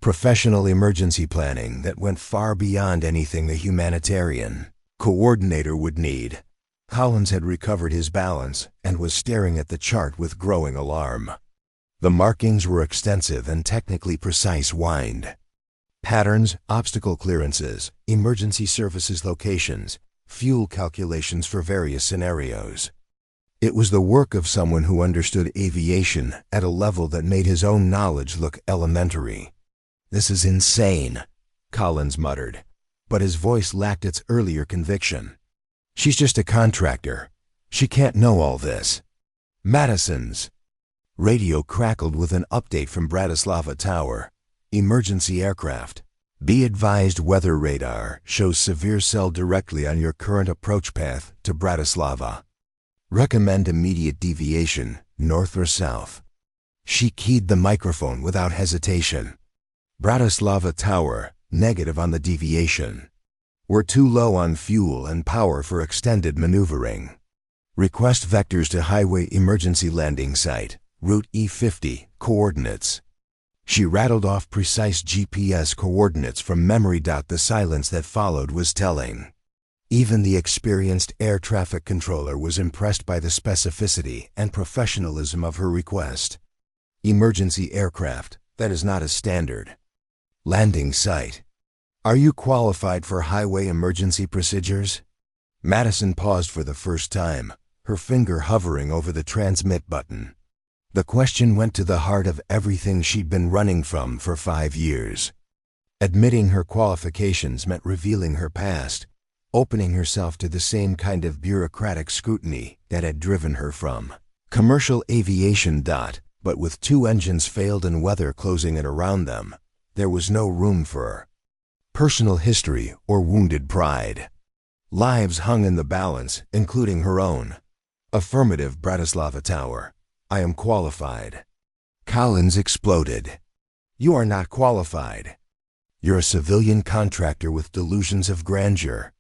Professional emergency planning that went far beyond anything the humanitarian coordinator would need. Collins had recovered his balance and was staring at the chart with growing alarm. The markings were extensive and technically precise wind patterns, obstacle clearances, emergency services locations, fuel calculations for various scenarios. It was the work of someone who understood aviation at a level that made his own knowledge look elementary. This is insane, Collins muttered, but his voice lacked its earlier conviction. She's just a contractor. She can't know all this. Madison's radio crackled with an update from Bratislava Tower. Emergency aircraft. Be advised, weather radar shows severe cell directly on your current approach path to Bratislava. Recommend immediate deviation, north or south. She keyed the microphone without hesitation. Bratislava Tower, negative on the deviation. We're too low on fuel and power for extended maneuvering. Request vectors to highway emergency landing site, route E50, coordinates. She rattled off precise GPS coordinates from memory. The silence that followed was telling. Even the experienced air traffic controller was impressed by the specificity and professionalism of her request. Emergency aircraft, that is not a standard landing site. Are you qualified for highway emergency procedures? Madison paused for the first time, her finger hovering over the transmit button. The question went to the heart of everything she'd been running from for 5 years. Admitting her qualifications meant revealing her past, opening herself to the same kind of bureaucratic scrutiny that had driven her from commercial aviation. But with 2 engines failed and weather closing in around them, there was no room for personal history, or wounded pride. Lives hung in the balance, including her own. Affirmative, Bratislava Tower. I am qualified. Collins exploded. You are not qualified. You're a civilian contractor with delusions of grandeur.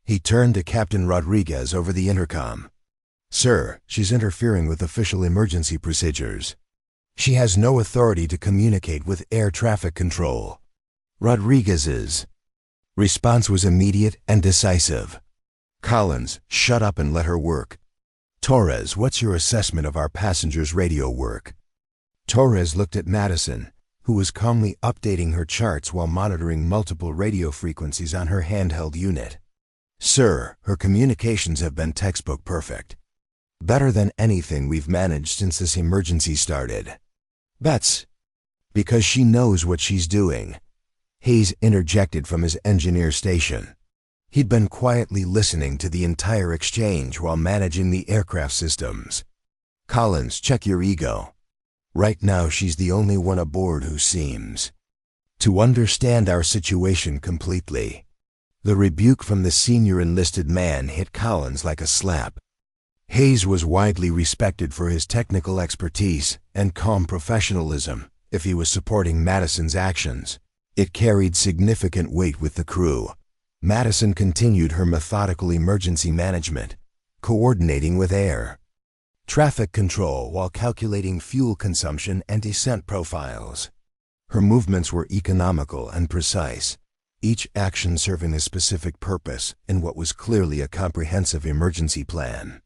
He turned to Captain Rodriguez over the intercom. Sir, she's interfering with official emergency procedures. She has no authority to communicate with air traffic control. Rodriguez's response was immediate and decisive. Collins, shut up and let her work. Torres, what's your assessment of our passengers' radio work? Torres looked at Madison, who was calmly updating her charts while monitoring multiple radio frequencies on her handheld unit. Sir, her communications have been textbook perfect. Better than anything we've managed since this emergency started. That's because she knows what she's doing. Hayes interjected from his engineer station. He'd been quietly listening to the entire exchange while managing the aircraft systems. Collins, check your ego. Right now she's the only one aboard who seems to understand our situation completely. The rebuke from the senior enlisted man hit Collins like a slap. Hayes was widely respected for his technical expertise and calm professionalism. If he was supporting Madison's actions, it carried significant weight with the crew. Madison continued her methodical emergency management, coordinating with air traffic control while calculating fuel consumption and descent profiles. Her movements were economical and precise, each action serving a specific purpose in what was clearly a comprehensive emergency plan.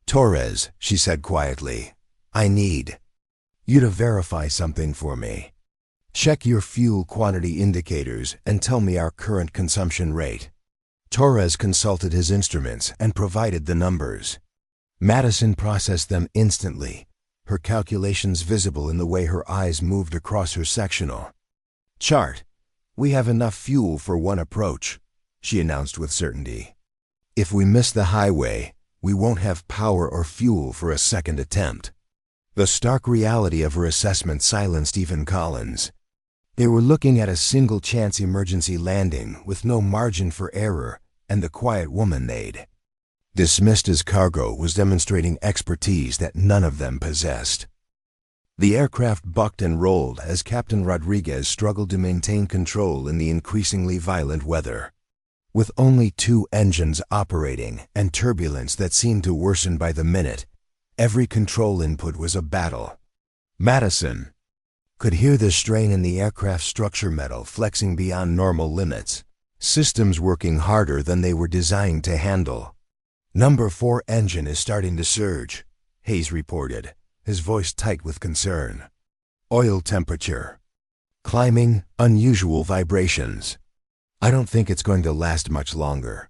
Torres, she said quietly, I need you to verify something for me. Check your fuel quantity indicators and tell me our current consumption rate. Torres consulted his instruments and provided the numbers. Madison processed them instantly, her calculations visible in the way her eyes moved across her sectional chart. We have enough fuel for one approach, she announced with certainty. If we miss the highway, we won't have power or fuel for a second attempt. The stark reality of her assessment silenced even Collins. They were looking at a single-chance emergency landing with no margin for error, and the quiet woman they'd dismissed as cargo was demonstrating expertise that none of them possessed. The aircraft bucked and rolled as Captain Rodriguez struggled to maintain control in the increasingly violent weather. With only 2 engines operating and turbulence that seemed to worsen by the minute, every control input was a battle. Madison could hear the strain in the aircraft's structure metal flexing beyond normal limits, systems working harder than they were designed to handle. Number 4 engine is starting to surge, Hayes reported, his voice tight with concern. Oil temperature climbing, unusual vibrations. I don't think it's going to last much longer.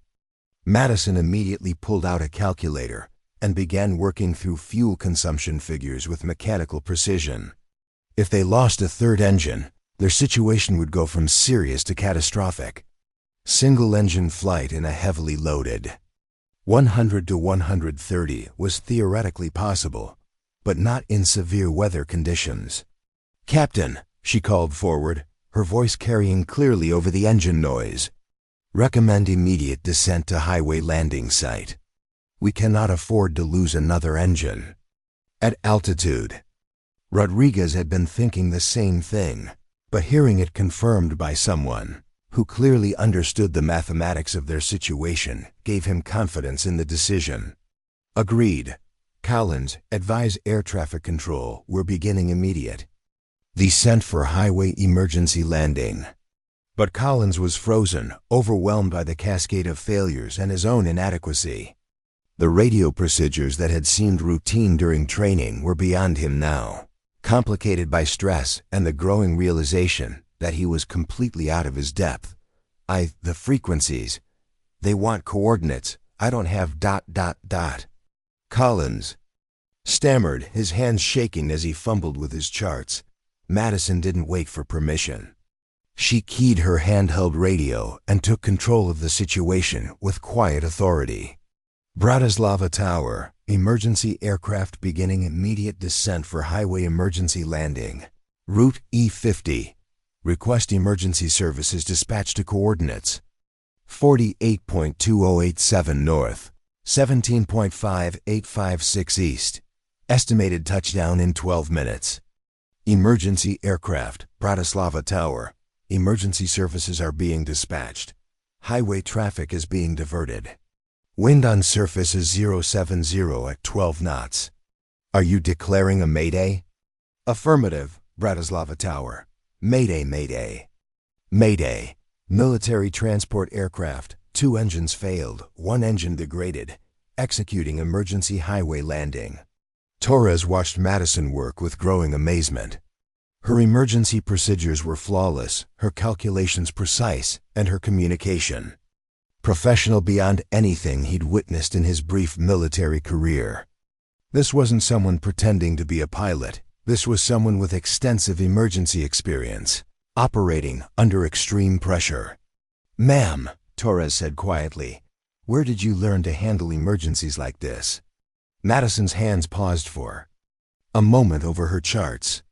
Madison immediately pulled out a calculator and began working through fuel consumption figures with mechanical precision. If they lost a 3rd engine, their situation would go from serious to catastrophic. Single-engine flight in a heavily loaded 100 to 130 was theoretically possible, but not in severe weather conditions. Captain, she called forward, her voice carrying clearly over the engine noise. Recommend immediate descent to highway landing site. We cannot afford to lose another engine. At altitude. Rodriguez had been thinking the same thing, but hearing it confirmed by someone who clearly understood the mathematics of their situation gave him confidence in the decision. Agreed. Collins, advise air traffic control we're beginning immediate descent for highway emergency landing. But Collins was frozen, overwhelmed by the cascade of failures and his own inadequacy. The radio procedures that had seemed routine during training were beyond him now, complicated by stress and the growing realization that he was completely out of his depth. The frequencies. They want coordinates. I don't have ... Collins stammered, his hands shaking as he fumbled with his charts. Madison didn't wait for permission. She keyed her handheld radio and took control of the situation with quiet authority. Bratislava Tower, emergency aircraft beginning immediate descent for highway emergency landing. Route E50. Request emergency services dispatched to coordinates 48.2087 north, 17.5856 east. Estimated touchdown in 12 minutes. Emergency aircraft, Bratislava Tower. Emergency services are being dispatched. Highway traffic is being diverted. Wind on surface is 070 at 12 knots. Are you declaring a mayday? Affirmative, Bratislava Tower. Mayday, mayday. Mayday. Military transport aircraft. 2 engines failed, 1 engine degraded. Executing emergency highway landing. Torres watched Madison work with growing amazement. Her emergency procedures were flawless, her calculations precise, and her communication professional beyond anything he'd witnessed in his brief military career. This wasn't someone pretending to be a pilot. This was someone with extensive emergency experience, operating under extreme pressure. "Ma'am," Torres said quietly, "where did you learn to handle emergencies like this?" Madison's hands paused for a moment over her charts.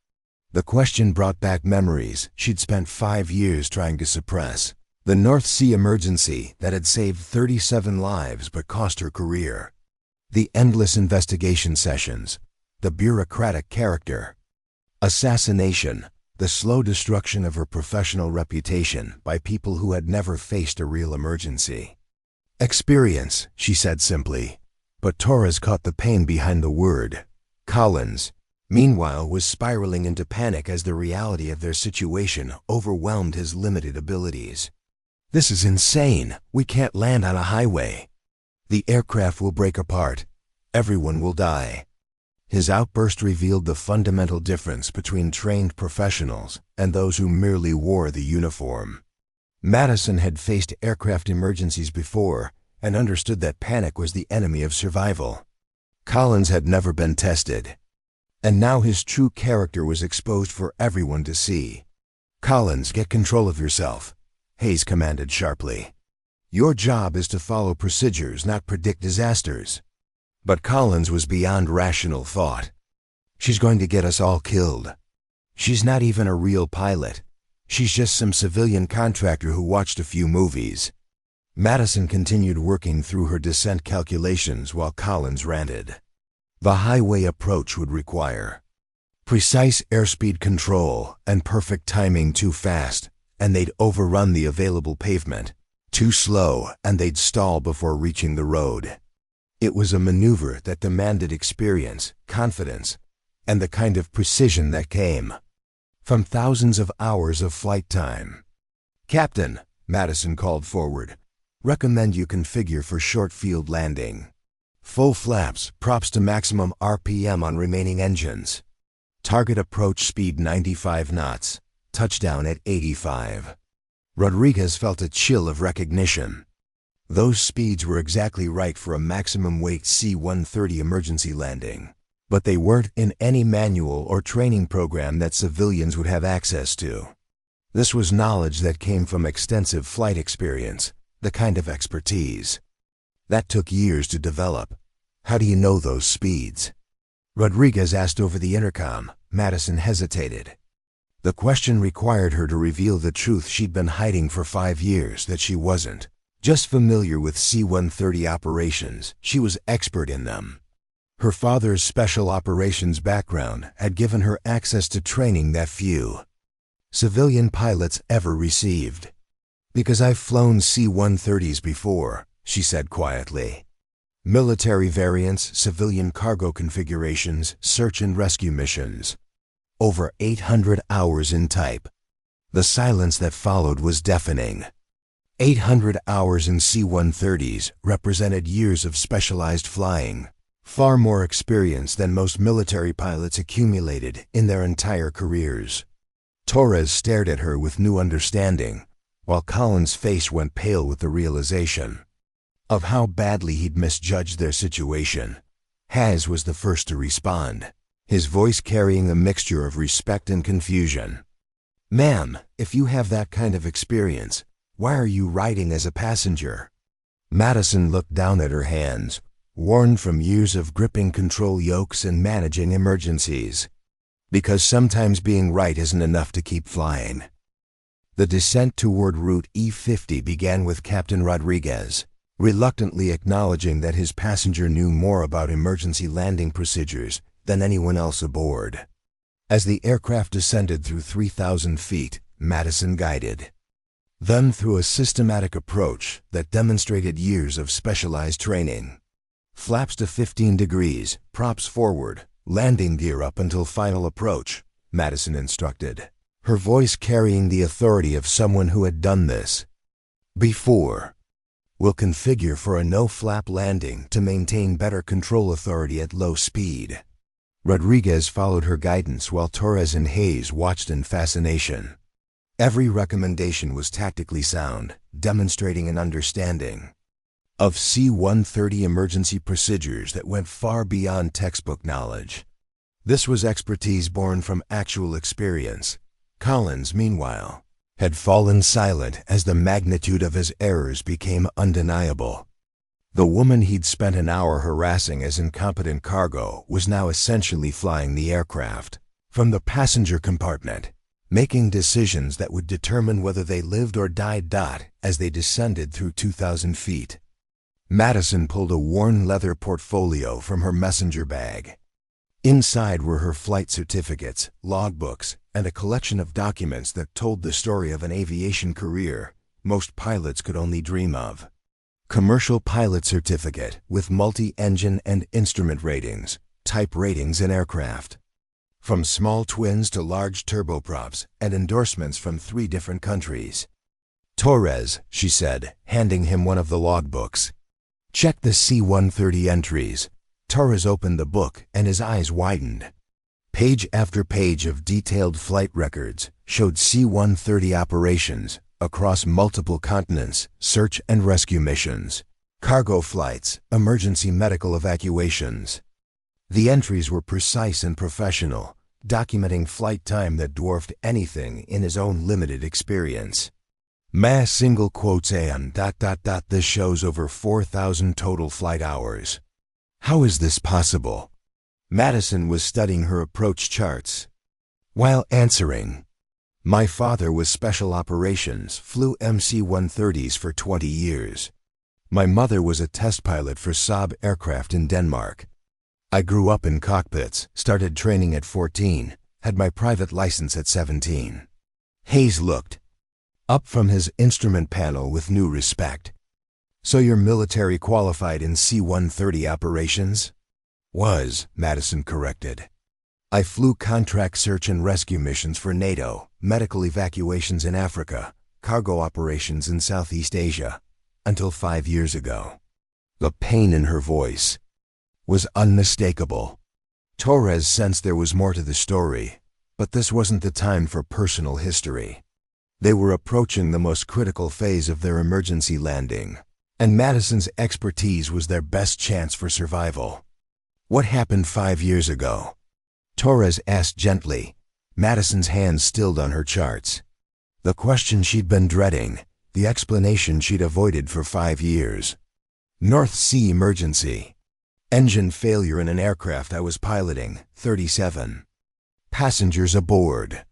The question brought back memories she'd spent 5 years trying to suppress. The North Sea emergency that had saved 37 lives but cost her career. The endless investigation sessions. The bureaucratic character. Assassination. The slow destruction of her professional reputation by people who had never faced a real emergency. "Experience," she said simply. But Torres caught the pain behind the word. Collins, meanwhile, was spiraling into panic as the reality of their situation overwhelmed his limited abilities. "This is insane. We can't land on a highway. The aircraft will break apart. Everyone will die." His outburst revealed the fundamental difference between trained professionals and those who merely wore the uniform. Madison had faced aircraft emergencies before and understood that panic was the enemy of survival. Collins had never been tested. And now his true character was exposed for everyone to see. "Collins, get control of yourself," Hayes commanded sharply. "Your job is to follow procedures, not predict disasters." But Collins was beyond rational thought. "She's going to get us all killed. She's not even a real pilot. She's just some civilian contractor who watched a few movies." Madison continued working through her descent calculations while Collins ranted. The highway approach would require precise airspeed control and perfect timing. Too fast, and they'd overrun the available pavement. Too slow, and they'd stall before reaching the road. It was a maneuver that demanded experience, confidence, and the kind of precision that came from thousands of hours of flight time. "Captain," Madison called forward, "recommend you configure for short field landing. Full flaps, props to maximum RPM on remaining engines. Target approach speed 95 knots, touchdown at 85. Rodriguez felt a chill of recognition. Those speeds were exactly right for a maximum weight C-130 emergency landing. But they weren't in any manual or training program that civilians would have access to. This was knowledge that came from extensive flight experience, the kind of expertise that took years to develop. "How do you know those speeds?" Rodriguez asked over the intercom. Madison hesitated. The question required her to reveal the truth she'd been hiding for 5 years, that she wasn't just familiar with C-130 operations, she was expert in them. Her father's special operations background had given her access to training that few civilian pilots ever received. "Because I've flown C-130s before," she said quietly. "Military variants, civilian cargo configurations, search and rescue missions. Over 800 hours in type." The silence that followed was deafening. 800 hours in C-130s represented years of specialized flying, far more experience than most military pilots accumulated in their entire careers. Torres stared at her with new understanding, while Collins' face went pale with the realization of how badly he'd misjudged their situation. Hayes was the first to respond, his voice carrying a mixture of respect and confusion. "Ma'am, if you have that kind of experience, why are you riding as a passenger?" Madison looked down at her hands, worn from years of gripping control yokes and managing emergencies. "Because sometimes being right isn't enough to keep flying. The descent toward Route E50 began with Captain Rodriguez, reluctantly acknowledging that his passenger knew more about emergency landing procedures than anyone else aboard. As the aircraft descended through 3,000 feet, Madison guided them through a systematic approach that demonstrated years of specialized training. Flaps to 15 degrees, props forward, landing gear up until final approach, Madison instructed, her voice carrying the authority of someone who had done this before. We'll configure for a no-flap landing to maintain better control authority at low speed. Rodriguez followed her guidance while Torres and Hayes watched in fascination. Every recommendation was tactically sound, demonstrating an understanding of C-130 emergency procedures that went far beyond textbook knowledge. This was expertise born from actual experience. Collins, meanwhile, had fallen silent as the magnitude of his errors became undeniable. The woman he'd spent an hour harassing as incompetent cargo was now essentially flying the aircraft from the passenger compartment, making decisions that would determine whether they lived or died. As they descended through 2,000 feet, Madison pulled a worn leather portfolio from her messenger bag. Inside were her flight certificates, logbooks, and a collection of documents that told the story of an aviation career most pilots could only dream of. Commercial pilot certificate with multi-engine and instrument ratings, type ratings in aircraft, from small twins to large turboprops, and endorsements from 3 different countries. Torres, she said, handing him one of the logbooks. Check the C-130 entries. Torres opened the book and his eyes widened. Page after page of detailed flight records showed C-130 operations across multiple continents, search and rescue missions, cargo flights, emergency medical evacuations. The entries were precise and professional, documenting flight time that dwarfed anything in his own limited experience. Mass single quotes and ... This shows over 4,000 total flight hours. How is this possible? Madison was studying her approach charts while answering. My father was special operations, flew MC-130s for 20 years. My mother was a test pilot for Saab aircraft in Denmark. I grew up in cockpits, started training at 14, had my private license at 17. Hayes looked up from his instrument panel with new respect. So you're military qualified in C-130 operations? Was, Madison corrected. I flew contract search and rescue missions for NATO, medical evacuations in Africa, cargo operations in Southeast Asia, until 5 years ago. The pain in her voice was unmistakable. Torres sensed there was more to the story, but this wasn't the time for personal history. They were approaching the most critical phase of their emergency landing, and Madison's expertise was their best chance for survival. What happened 5 years ago? Torres asked gently, Madison's hands stilled on her charts. The question she'd been dreading, the explanation she'd avoided for 5 years. North Sea emergency. Engine failure in an aircraft I was piloting, 37. Passengers aboard.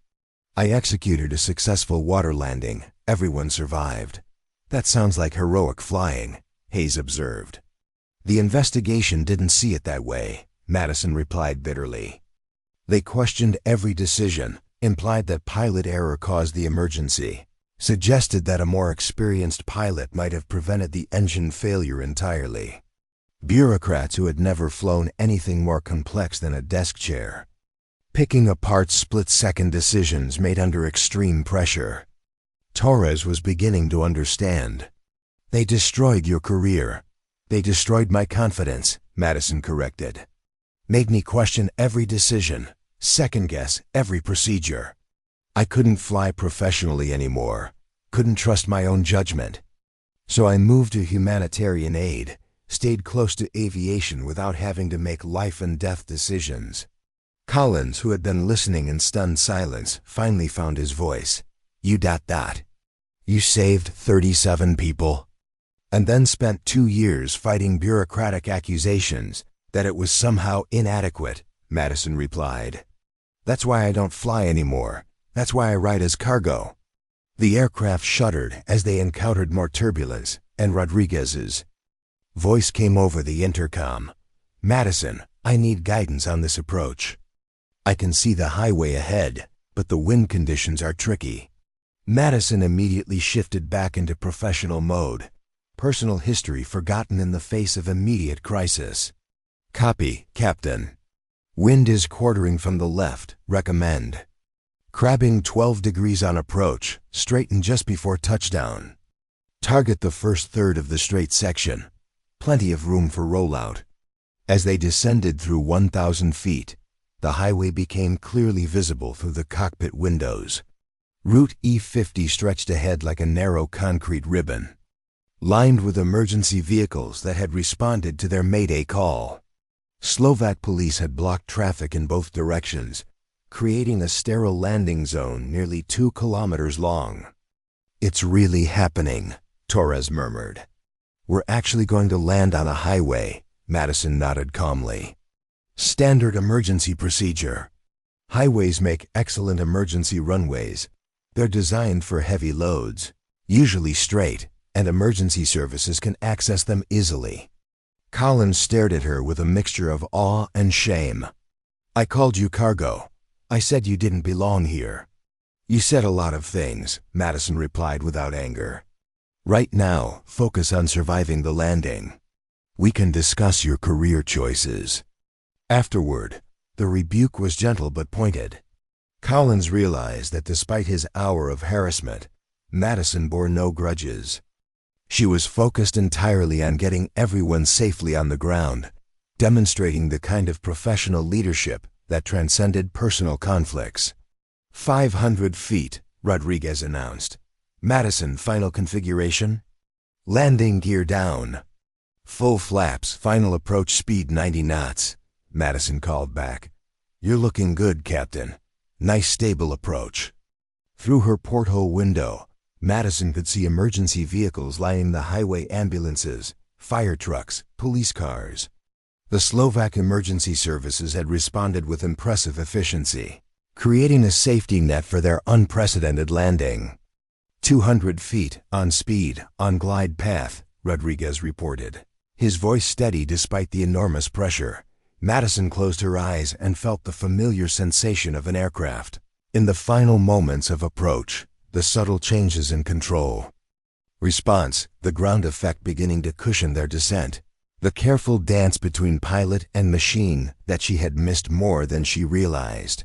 I executed a successful water landing. Everyone survived. That sounds like heroic flying, Hayes observed. The investigation didn't see it that way, Madison replied bitterly. They questioned every decision, implied that pilot error caused the emergency, suggested that a more experienced pilot might have prevented the engine failure entirely. Bureaucrats who had never flown anything more complex than a desk chair, picking apart split-second decisions made under extreme pressure. Torres was beginning to understand. They destroyed your career. They destroyed my confidence, Madison corrected. Made me question every decision, second-guess every procedure. I couldn't fly professionally anymore, couldn't trust my own judgment. So I moved to humanitarian aid, stayed close to aviation without having to make life-and-death decisions. Collins, who had been listening in stunned silence, finally found his voice. You ... You saved 37 people? And then spent 2 years fighting bureaucratic accusations that it was somehow inadequate, Madison replied. That's why I don't fly anymore. That's why I ride as cargo. The aircraft shuddered as they encountered more turbulence, and Rodriguez's voice came over the intercom. "Madison, I need guidance on this approach. I can see the highway ahead, but the wind conditions are tricky." Madison immediately shifted back into professional mode, personal history forgotten in the face of immediate crisis. "Copy, Captain. Wind is quartering from the left, recommend. Crabbing 12 degrees on approach, straighten just before touchdown. Target the first third of the straight section. Plenty of room for rollout." As they descended through 1,000 feet, the highway became clearly visible through the cockpit windows. Route E50 stretched ahead like a narrow concrete ribbon, lined with emergency vehicles that had responded to their Mayday call. Slovak police had blocked traffic in both directions, creating a sterile landing zone nearly 2 kilometers long. "It's really happening," Torres murmured. "We're actually going to land on a highway," Madison nodded calmly. "Standard emergency procedure. Highways make excellent emergency runways. They're designed for heavy loads, usually straight, and emergency services can access them easily." Collins stared at her with a mixture of awe and shame. "I called you cargo. I said you didn't belong here." "You said a lot of things," Madison replied without anger. "Right now, focus on surviving the landing. We can discuss your career choices afterward." The rebuke was gentle but pointed. Collins realized that despite his hour of harassment, Madison bore no grudges. She was focused entirely on getting everyone safely on the ground, demonstrating the kind of professional leadership that transcended personal conflicts. 500 feet, Rodriguez announced. "Madison, final configuration? Landing gear down. Full flaps, final approach speed 90 knots, Madison called back. "You're looking good, Captain. Nice stable approach." Through her porthole window, Madison could see emergency vehicles lining the highway: ambulances, fire trucks, police cars. The Slovak emergency services had responded with impressive efficiency, creating a safety net for their unprecedented landing. 200 feet, on speed, on glide path, Rodriguez reported, his voice steady despite the enormous pressure. Madison closed her eyes and felt the familiar sensation of an aircraft. In the final moments of approach, the subtle changes in control response, the ground effect beginning to cushion their descent, the careful dance between pilot and machine that she had missed more than she realized.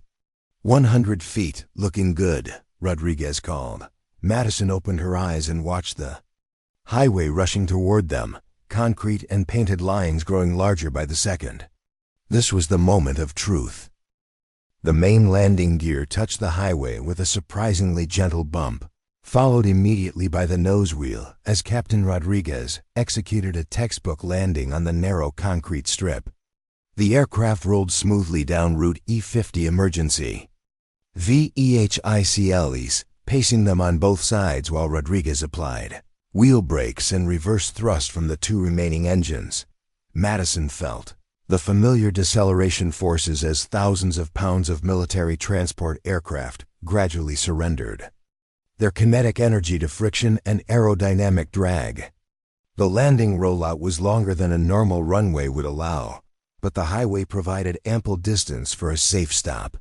100 feet, looking good, Rodriguez called. Madison opened her eyes and watched the highway rushing toward them, concrete and painted lines growing larger by the second. This was the moment of truth. The main landing gear touched the highway with a surprisingly gentle bump, followed immediately by the nose wheel as Captain Rodriguez executed a textbook landing on the narrow concrete strip. The aircraft rolled smoothly down Route E50 emergency vehicles, pacing them on both sides while Rodriguez applied wheel brakes and reverse thrust from the 2 remaining engines. Madison felt the familiar deceleration forces as thousands of pounds of military transport aircraft gradually surrendered their kinetic energy to friction and aerodynamic drag. The landing rollout was longer than a normal runway would allow, but the highway provided ample distance for a safe stop.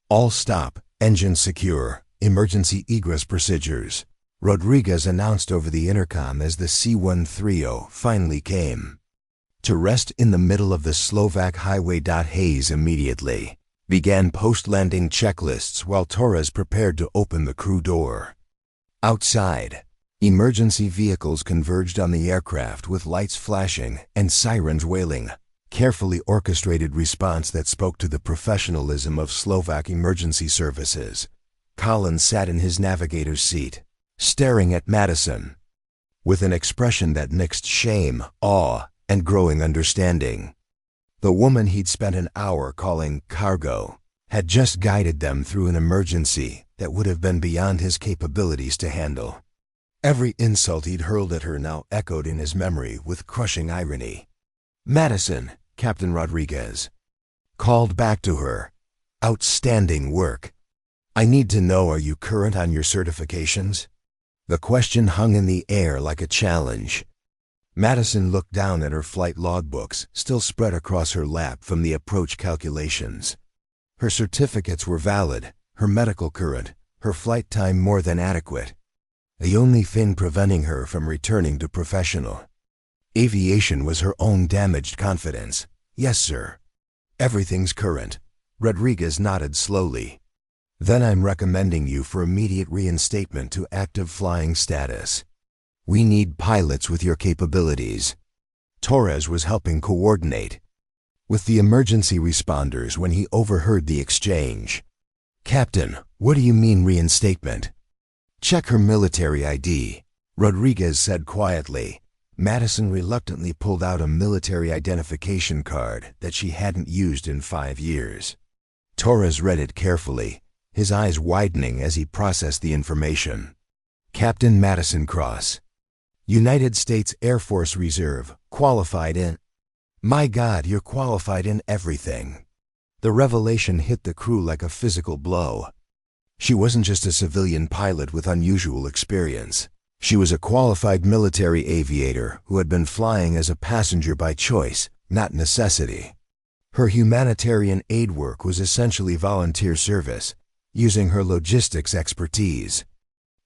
"All stop, engine secure, emergency egress procedures," Rodriguez announced over the intercom as the C-130 finally came to rest in the middle of the Slovak highway. Hayes immediately began post-landing checklists while Torres prepared to open the crew door. Outside, emergency vehicles converged on the aircraft with lights flashing and sirens wailing, carefully orchestrated response that spoke to the professionalism of Slovak emergency services. Collins sat in his navigator's seat, staring at Madison with an expression that mixed shame, awe, and growing understanding. The woman he'd spent an hour calling cargo had just guided them through an emergency that would have been beyond his capabilities to handle. Every insult he'd hurled at her now echoed in his memory with crushing irony. "Madison," Captain Rodriguez called back to her. "Outstanding work." I need to know, are you current on your certifications? The question hung in the air like a challenge. Madison looked down at her flight logbooks, still spread across her lap from the approach calculations. Her certificates were valid, her medical current, her flight time more than adequate. The only thing preventing her from returning to professional aviation was her own damaged confidence. Yes, sir. Everything's current. Rodriguez nodded slowly. Then I'm recommending you for immediate reinstatement to active flying status. We need pilots with your capabilities. Torres was helping coordinate with the emergency responders when he overheard the exchange. Captain, what do you mean reinstatement? Check her military ID, Rodriguez said quietly. Madison reluctantly pulled out a military identification card that she hadn't used in 5 years. Torres read it carefully, his eyes widening as he processed the information. Captain Madison Cross, United States Air Force Reserve, qualified in... My God, you're qualified in everything. The revelation hit the crew like a physical blow. She wasn't just a civilian pilot with unusual experience. She was a qualified military aviator who had been flying as a passenger by choice, not necessity. Her humanitarian aid work was essentially volunteer service, using her logistics expertise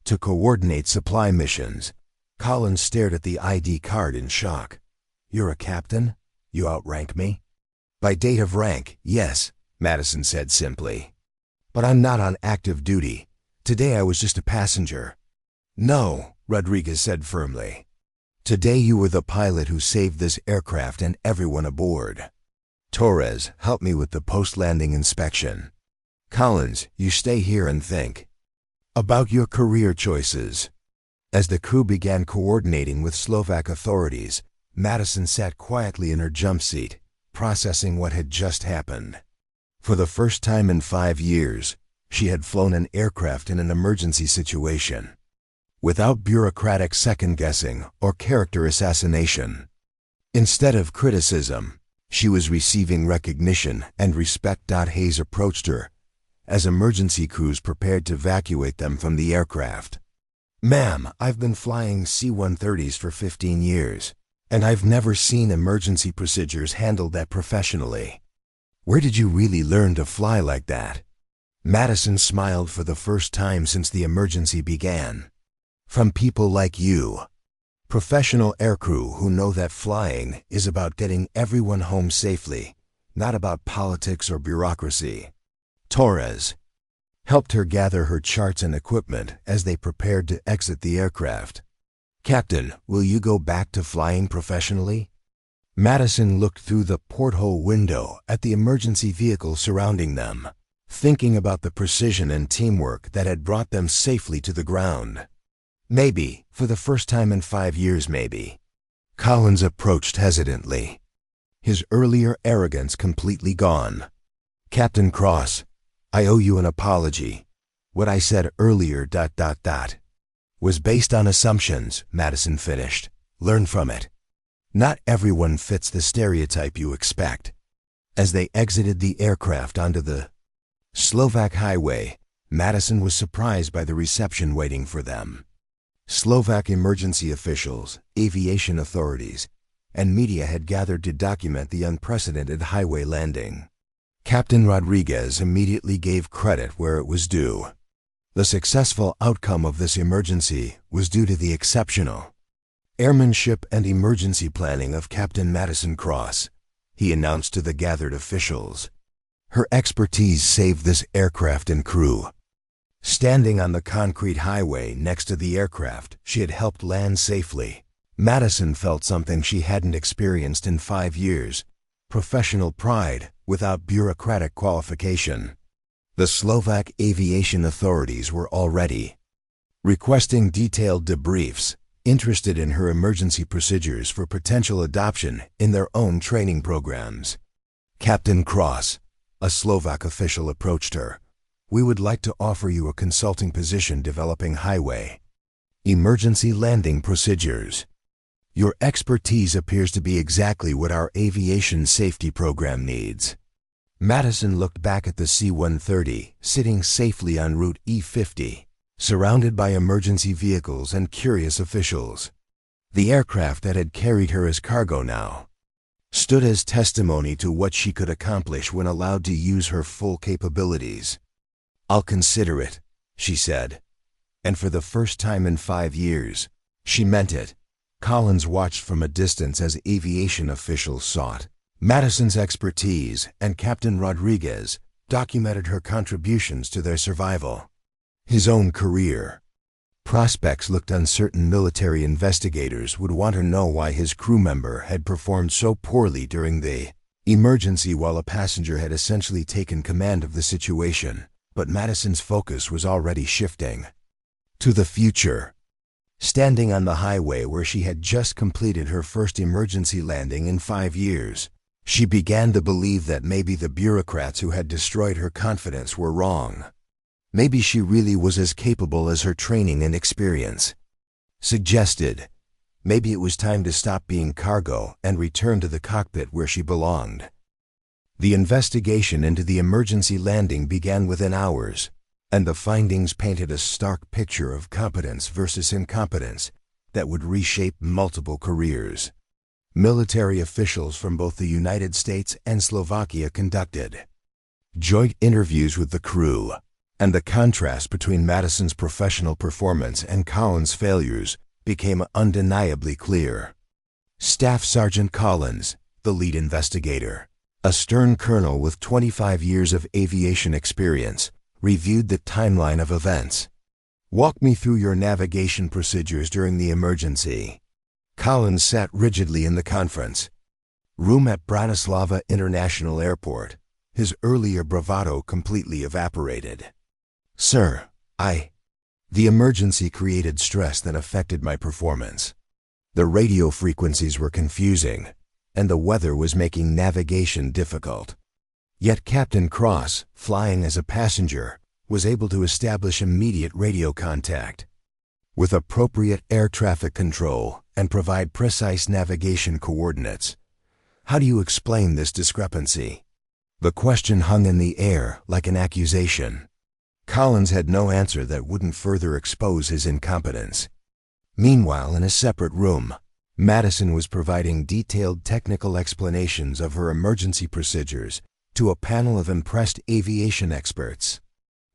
to coordinate supply missions. Collins stared at the ID card in shock. You're a captain? You outrank me? By date of rank, yes, Madison said simply. But I'm not on active duty. Today I was just a passenger. No, Rodriguez said firmly. Today you were the pilot who saved this aircraft and everyone aboard. Torres, help me with the post-landing inspection. Collins, you stay here and think about your career choices. As the crew began coordinating with Slovak authorities, Madison sat quietly in her jump seat, processing what had just happened. For the first time in 5 years, she had flown an aircraft in an emergency situation, without bureaucratic second-guessing or character assassination. Instead of criticism, she was receiving recognition and respect. Hayes approached her as emergency crews prepared to evacuate them from the aircraft. Ma'am, I've been flying C-130s for 15 years, and I've never seen emergency procedures handled that professionally. Where did you really learn to fly like that? Madison smiled for the first time since the emergency began. From people like you, professional aircrew who know that flying is about getting everyone home safely, not about politics or bureaucracy. Torres helped her gather her charts and equipment as they prepared to exit the aircraft. Captain, will you go back to flying professionally? Madison looked through the porthole window at the emergency vehicle surrounding them, thinking about the precision and teamwork that had brought them safely to the ground. Maybe, for the first time in 5 years maybe. Collins approached hesitantly, his earlier arrogance completely gone. Captain Cross, I owe you an apology. What I said earlier ... was based on assumptions, Madison finished. Learn from it. Not everyone fits the stereotype you expect. As they exited the aircraft onto the Slovak highway, Madison was surprised by the reception waiting for them. Slovak emergency officials, aviation authorities, and media had gathered to document the unprecedented highway landing. Captain Rodriguez immediately gave credit where it was due. The successful outcome of this emergency was due to the exceptional airmanship and emergency planning of Captain Madison Cross, he announced to the gathered officials. Her expertise saved this aircraft and crew. Standing on the concrete highway next to the aircraft she had helped land safely, Madison felt something she hadn't experienced in 5 years: professional pride without bureaucratic qualification. The Slovak aviation authorities were already requesting detailed debriefs, interested in her emergency procedures for potential adoption in their own training programs. Captain Cross, a Slovak official approached her. We would like to offer you a consulting position developing highway emergency landing procedures. Your expertise appears to be exactly what our aviation safety program needs. Madison looked back at the C-130, sitting safely en route E-50, surrounded by emergency vehicles and curious officials. The aircraft that had carried her as cargo now stood as testimony to what she could accomplish when allowed to use her full capabilities. "I'll consider it," she said. And for the first time in 5 years, she meant it. Collins watched from a distance as aviation officials sought Madison's expertise, and Captain Rodriguez documented her contributions to their survival. His own career prospects looked uncertain. Military investigators would want to know why his crew member had performed so poorly during the emergency while a passenger had essentially taken command of the situation. But Madison's focus was already shifting to the future. Standing on the highway where she had just completed her first emergency landing in 5 years, she began to believe that maybe the bureaucrats who had destroyed her confidence were wrong. Maybe she really was as capable as her training and experience suggested. Maybe it was time to stop being cargo and return to the cockpit where she belonged. The investigation into the emergency landing began within hours, and the findings painted a stark picture of competence versus incompetence that would reshape multiple careers. Military officials from both the United States and Slovakia conducted joint interviews with the crew, and the contrast between Madison's professional performance and Collins' failures became undeniably clear. Staff Sergeant Collins, the lead investigator, a stern colonel with 25 years of aviation experience, reviewed the timeline of events. "Walk me through your navigation procedures during the emergency." Collins sat rigidly in the conference room at Bratislava International Airport, his earlier bravado completely evaporated. "Sir, the emergency created stress that affected my performance. The radio frequencies were confusing, and the weather was making navigation difficult. Yet Captain Cross, flying as a passenger, was able to establish immediate radio contact with appropriate air traffic control and provide precise navigation coordinates. How do you explain this discrepancy?" The question hung in the air like an accusation. Collins had no answer that wouldn't further expose his incompetence. Meanwhile, in a separate room, Madison was providing detailed technical explanations of her emergency procedures to a panel of impressed aviation experts.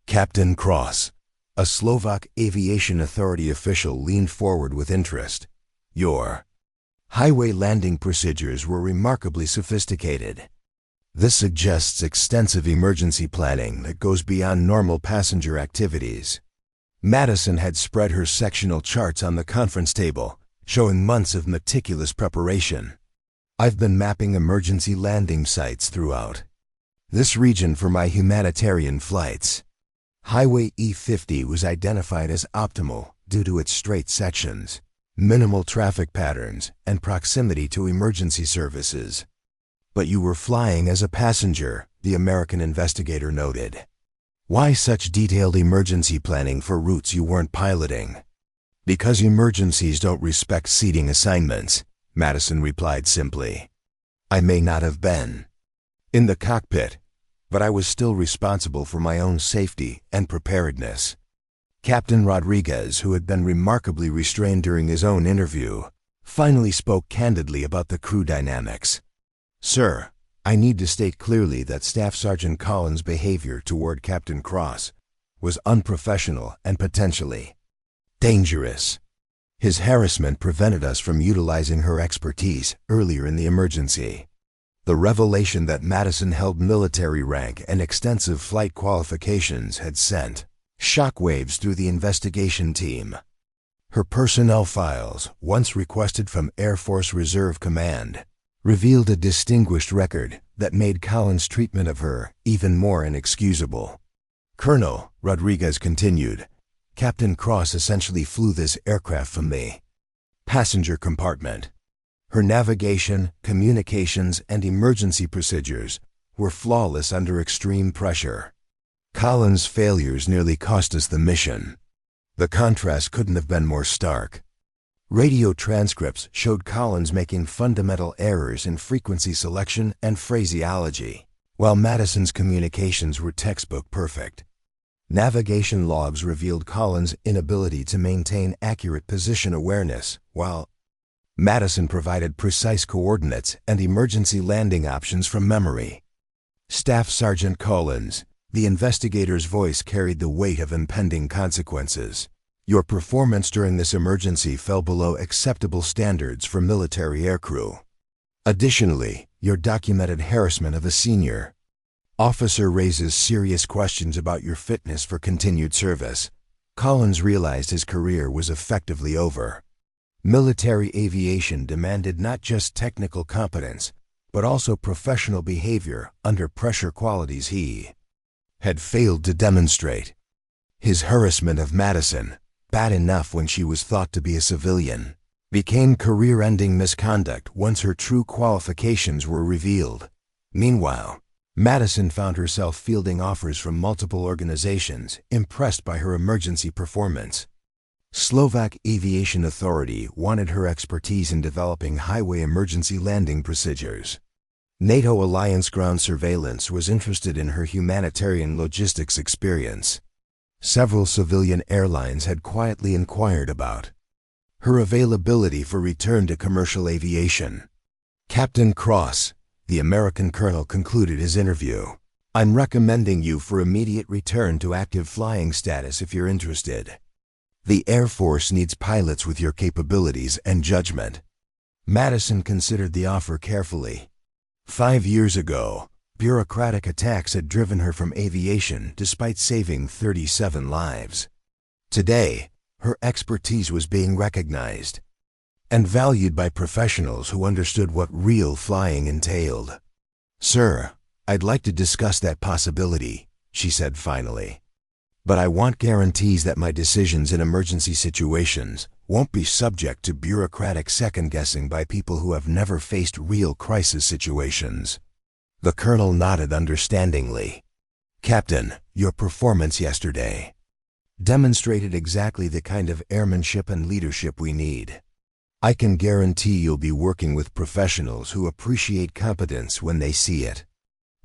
Captain Cross, a Slovak Aviation Authority official, leaned forward with interest. "Your highway landing procedures were remarkably sophisticated. This suggests extensive emergency planning that goes beyond normal passenger activities." Madison had spread her sectional charts on the conference table, showing months of meticulous preparation. "I've been mapping emergency landing sites throughout this region for my humanitarian flights." Highway E-50 was identified as optimal due to its straight sections, minimal traffic patterns, and proximity to emergency services. "But you were flying as a passenger," the American investigator noted. "Why such detailed emergency planning for routes you weren't piloting?" "Because emergencies don't respect seating assignments," Madison replied simply. "I may not have been in the cockpit, but I was still responsible for my own safety and preparedness." Captain Rodriguez, who had been remarkably restrained during his own interview, finally spoke candidly about the crew dynamics. "Sir, I need to state clearly that Staff Sergeant Collins' behavior toward Captain Cross was unprofessional and potentially dangerous. His harassment prevented us from utilizing her expertise earlier in the emergency." The revelation that Madison held military rank and extensive flight qualifications had sent shockwaves through the investigation team. Her personnel files, once requested from Air Force Reserve Command, revealed a distinguished record that made Collins' treatment of her even more inexcusable. "Colonel," Rodriguez continued, "Captain Cross essentially flew this aircraft from the passenger compartment. Her navigation, communications, and emergency procedures were flawless under extreme pressure. Collins' failures nearly cost us the mission." The contrast couldn't have been more stark. Radio transcripts showed Collins making fundamental errors in frequency selection and phraseology. while Madison's communications were textbook perfect. Navigation logs revealed Collins' inability to maintain accurate position awareness, while Madison provided precise coordinates and emergency landing options from memory. Staff Sergeant Collins, the investigator's voice carried the weight of impending consequences. Your performance during this emergency fell below acceptable standards for military aircrew. Additionally, your documented harassment of a senior officer raises serious questions about your fitness for continued service. Collins realized his career was effectively over. Military aviation demanded not just technical competence, but also professional behavior under pressure, qualities he had failed to demonstrate. His harassment of Madison, bad enough when she was thought to be a civilian, became career-ending misconduct once her true qualifications were revealed. Meanwhile, Madison found herself fielding offers from multiple organizations impressed by her emergency performance. Slovak Aviation Authority wanted her expertise in developing highway emergency landing procedures. NATO Alliance Ground Surveillance was interested in her humanitarian logistics experience. Several civilian airlines had quietly inquired about her availability for return to commercial aviation. Captain Cross, the American colonel, concluded his interview. I'm recommending you for immediate return to active flying status if you're interested. The Air Force needs pilots with your capabilities and judgment. Madison considered the offer carefully. 5 years ago, bureaucratic attacks had driven her from aviation despite saving 37 lives. Today, her expertise was being recognized and valued by professionals who understood what real flying entailed. Sir, I'd like to discuss that possibility, she said finally. But I want guarantees that my decisions in emergency situations won't be subject to bureaucratic second-guessing by people who have never faced real crisis situations. The colonel nodded understandingly. Captain, your performance yesterday demonstrated exactly the kind of airmanship and leadership we need. I can guarantee you'll be working with professionals who appreciate competence when they see it.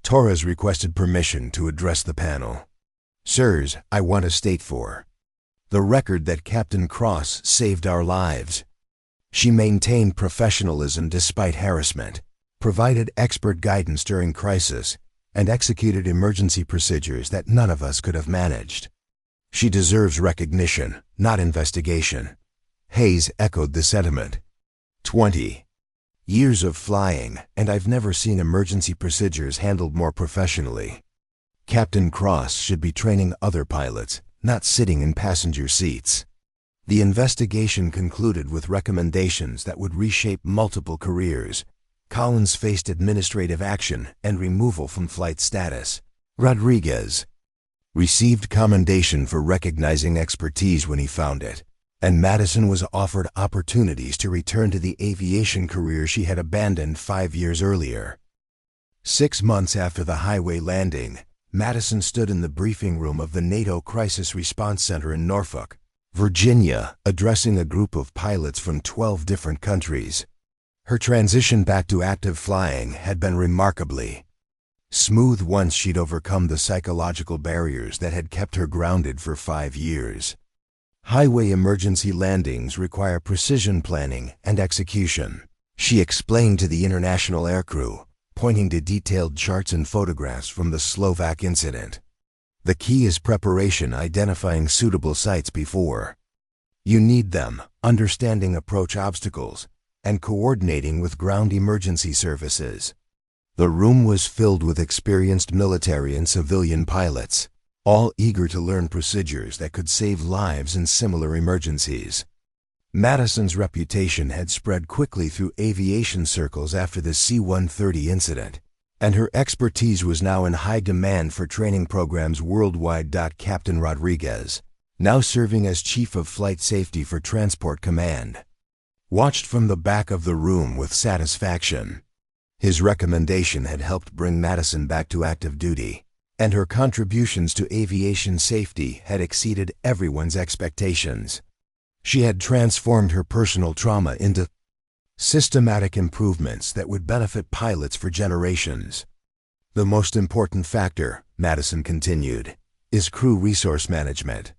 Torres requested permission to address the panel. Sirs, I want to state for the record that Captain Cross saved our lives. She maintained professionalism despite harassment, provided expert guidance during crisis, and executed emergency procedures that none of us could have managed. She deserves recognition, not investigation. Hayes echoed the sentiment. 20 years of flying, and I've never seen emergency procedures handled more professionally. Captain Cross should be training other pilots, not sitting in passenger seats. The investigation concluded with recommendations that would reshape multiple careers. Collins faced administrative action and removal from flight status. Rodriguez received commendation for recognizing expertise when he found it, and Madison was offered opportunities to return to the aviation career she had abandoned 5 years earlier. 6 months after the highway landing, Madison stood in the briefing room of the NATO Crisis Response Center in Norfolk, Virginia, addressing a group of pilots from 12 different countries. Her transition back to active flying had been remarkably smooth once she'd overcome the psychological barriers that had kept her grounded for 5 years. Highway emergency landings require precision planning and execution, she explained to the international aircrew, pointing to detailed charts and photographs from the Slovak incident. The key is preparation, identifying suitable sites before you need them, understanding approach obstacles, and coordinating with ground emergency services. The room was filled with experienced military and civilian pilots, all eager to learn procedures that could save lives in similar emergencies. Madison's reputation had spread quickly through aviation circles after the C-130 incident, and her expertise was now in high demand for training programs worldwide. Captain Rodriguez, now serving as Chief of Flight Safety for Transport Command, watched from the back of the room with satisfaction. His recommendation had helped bring Madison back to active duty, and her contributions to aviation safety had exceeded everyone's expectations. She had transformed her personal trauma into systematic improvements that would benefit pilots for generations. The most important factor, Madison continued, is crew resource management.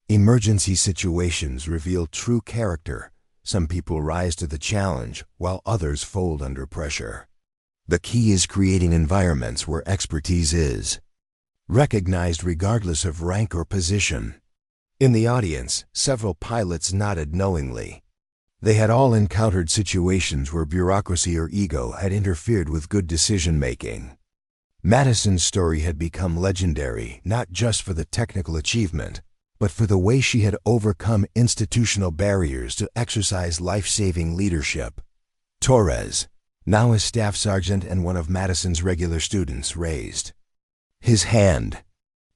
Emergency situations reveal true character. Some people rise to the challenge, while others fold under pressure. The key is creating environments where expertise is recognized regardless of rank or position. In the audience, several pilots nodded knowingly. They had all encountered situations where bureaucracy or ego had interfered with good decision-making. Madison's story had become legendary not just for the technical achievement, but for the way she had overcome institutional barriers to exercise life-saving leadership. Torres, now a staff sergeant and one of Madison's regular students, raised his hand.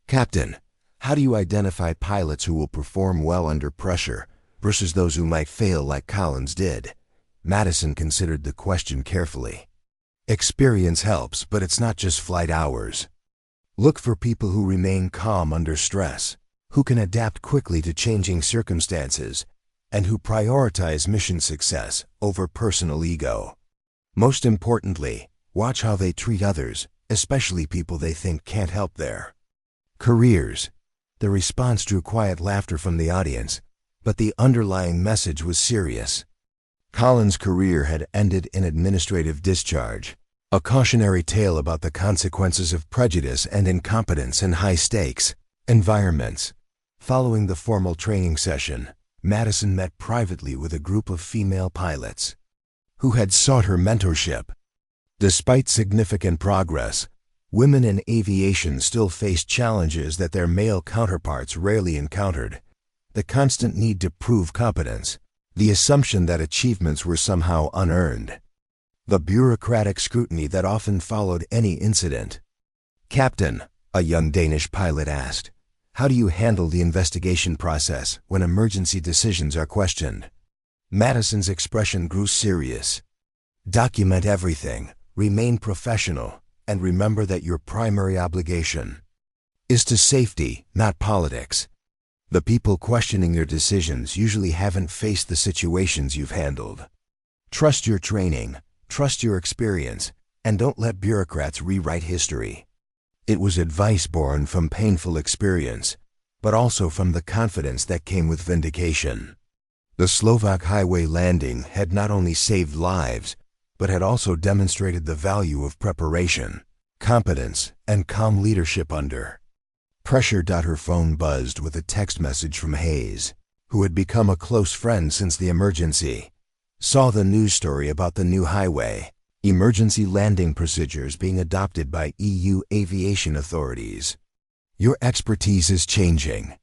"Captain, how do you identify pilots who will perform well under pressure versus those who might fail like Collins did?" Madison considered the question carefully. "Experience helps, but it's not just flight hours. Look for people who remain calm under stress, who can adapt quickly to changing circumstances, and who prioritize mission success over personal ego. Most importantly, watch how they treat others, especially people they think can't help their careers." The response drew quiet laughter from the audience, but the underlying message was serious. Collins' career had ended in administrative discharge, a cautionary tale about the consequences of prejudice and incompetence in high-stakes environments. Following the formal training session, Madison met privately with a group of female pilots who had sought her mentorship. Despite significant progress, women in aviation still faced challenges that their male counterparts rarely encountered: the constant need to prove competence, the assumption that achievements were somehow unearned, the bureaucratic scrutiny that often followed any incident. "Captain," a young Danish pilot asked, "how do you handle the investigation process when emergency decisions are questioned?" Madison's expression grew serious. "Document everything, remain professional, and remember that your primary obligation is to safety, not politics. The people questioning your decisions usually haven't faced the situations you've handled. Trust your training, trust your experience, and don't let bureaucrats rewrite history." It was advice born from painful experience, but also from the confidence that came with vindication. The Slovak highway landing had not only saved lives, but had also demonstrated the value of preparation, competence, and calm leadership under pressure. Her phone buzzed with a text message from Hayes, who had become a close friend since the emergency. "Saw the news story about the new highway emergency landing procedures being adopted by EU aviation authorities. Your expertise is changing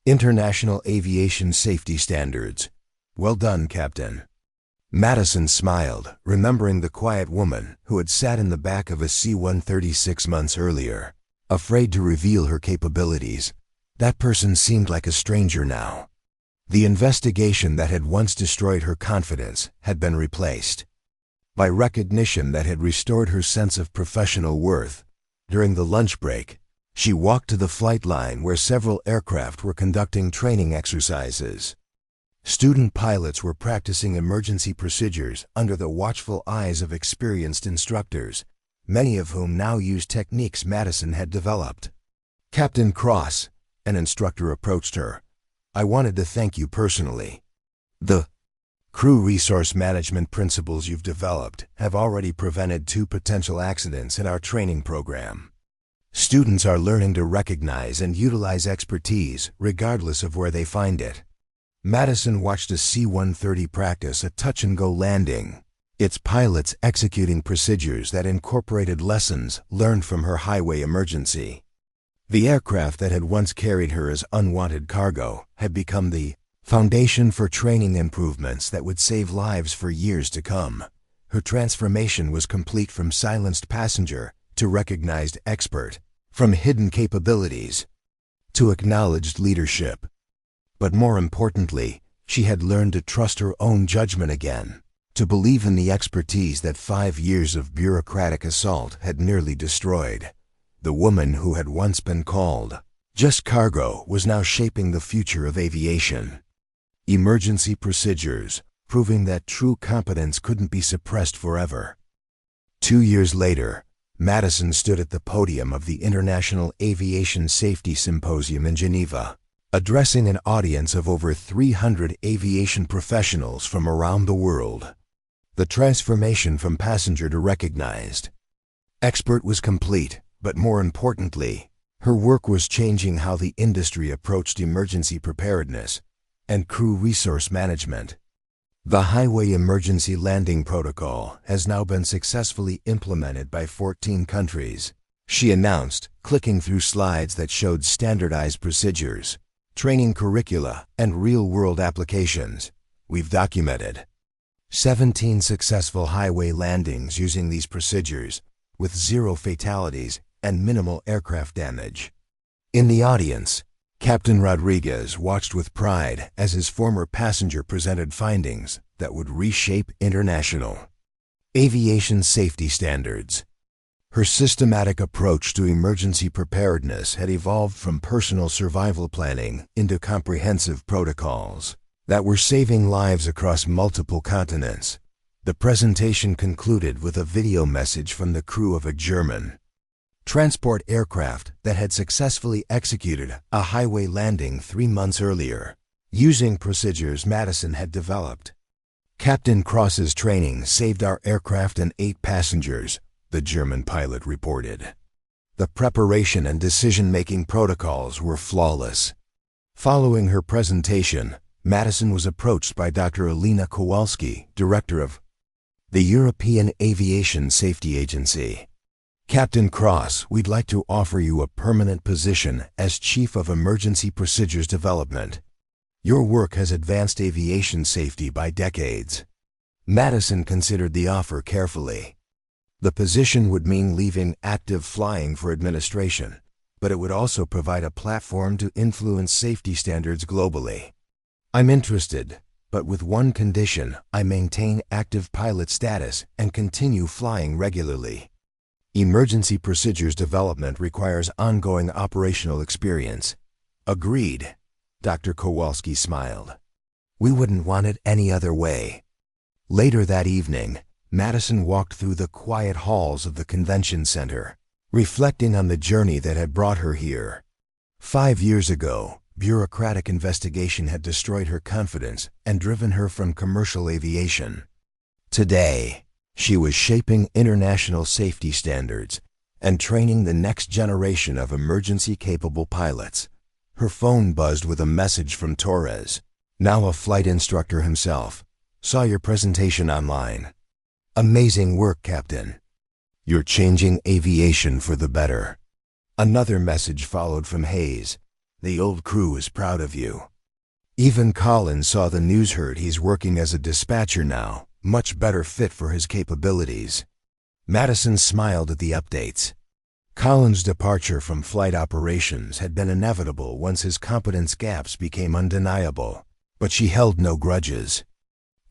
international aviation safety standards. Well done, Captain." Madison smiled, remembering the quiet woman who had sat in the back of a C-130 6 months earlier, afraid to reveal her capabilities. That person seemed like a stranger now. The investigation that had once destroyed her confidence had been replaced by recognition that had restored her sense of professional worth. During the lunch break, she walked to the flight line where several aircraft were conducting training exercises. Student pilots were practicing emergency procedures under the watchful eyes of experienced instructors, many of whom now used techniques Madison had developed. "Captain Cross," an instructor approached her, "I wanted to thank you personally. The crew resource management principles you've developed have already prevented 2 potential accidents in our training program. Students are learning to recognize and utilize expertise regardless of where they find it." Madison watched a C-130 practice a touch-and-go landing, its pilots executing procedures that incorporated lessons learned from her highway emergency. The aircraft that had once carried her as unwanted cargo had become the foundation for training improvements that would save lives for years to come. Her transformation was complete, from silenced passenger to recognized expert, from hidden capabilities to acknowledged leadership. But more importantly, she had learned to trust her own judgment again, to believe in the expertise that 5 years of bureaucratic assault had nearly destroyed. The woman who had once been called just cargo was now shaping the future of aviation. Emergency procedures, proving that true competence couldn't be suppressed forever. 2 years later, Madison stood at the podium of the International Aviation Safety Symposium in Geneva, addressing an audience of over 300 aviation professionals from around the world. The transformation from passenger to recognized expert was complete, but more importantly, her work was changing how the industry approached emergency preparedness and crew resource management. The Highway Emergency Landing Protocol has now been successfully implemented by 14 countries, she announced, clicking through slides that showed standardized procedures, training curricula, and real-world applications. We've documented 17 successful highway landings using these procedures, with 0 fatalities and minimal aircraft damage. In the audience, Captain Rodriguez watched with pride as his former passenger presented findings that would reshape international aviation safety standards. Her systematic approach to emergency preparedness had evolved from personal survival planning into comprehensive protocols that were saving lives across multiple continents. The presentation concluded with a video message from the crew of a German transport aircraft that had successfully executed a highway landing 3 months earlier, using procedures Madison had developed. Captain Cross's training saved our aircraft and 8 passengers, the German pilot reported. The preparation and decision-making protocols were flawless. Following her presentation, Madison was approached by Dr. Alina Kowalski, director of the European Aviation Safety Agency. Captain Cross, we'd like to offer you a permanent position as Chief of Emergency Procedures Development. Your work has advanced aviation safety by decades. Madison considered the offer carefully. The position would mean leaving active flying for administration, but it would also provide a platform to influence safety standards globally. I'm interested, but with one condition: I maintain active pilot status and continue flying regularly. Emergency procedures development requires ongoing operational experience. Agreed. Dr. Kowalski smiled. We wouldn't want it any other way. Later that evening, Madison walked through the quiet halls of the convention center, reflecting on the journey that had brought her here. 5 years ago, bureaucratic investigation had destroyed her confidence and driven her from commercial aviation. Today, she was shaping international safety standards and training the next generation of emergency-capable pilots. Her phone buzzed with a message from Torres, now a flight instructor himself. Saw your presentation online. Amazing work, Captain. You're changing aviation for the better. Another message followed from Hayes. The old crew is proud of you. Even Collins saw the news, heard he's working as a dispatcher now, much better fit for his capabilities. Madison smiled at the updates. Collins' departure from flight operations had been inevitable once his competence gaps became undeniable, but she held no grudges.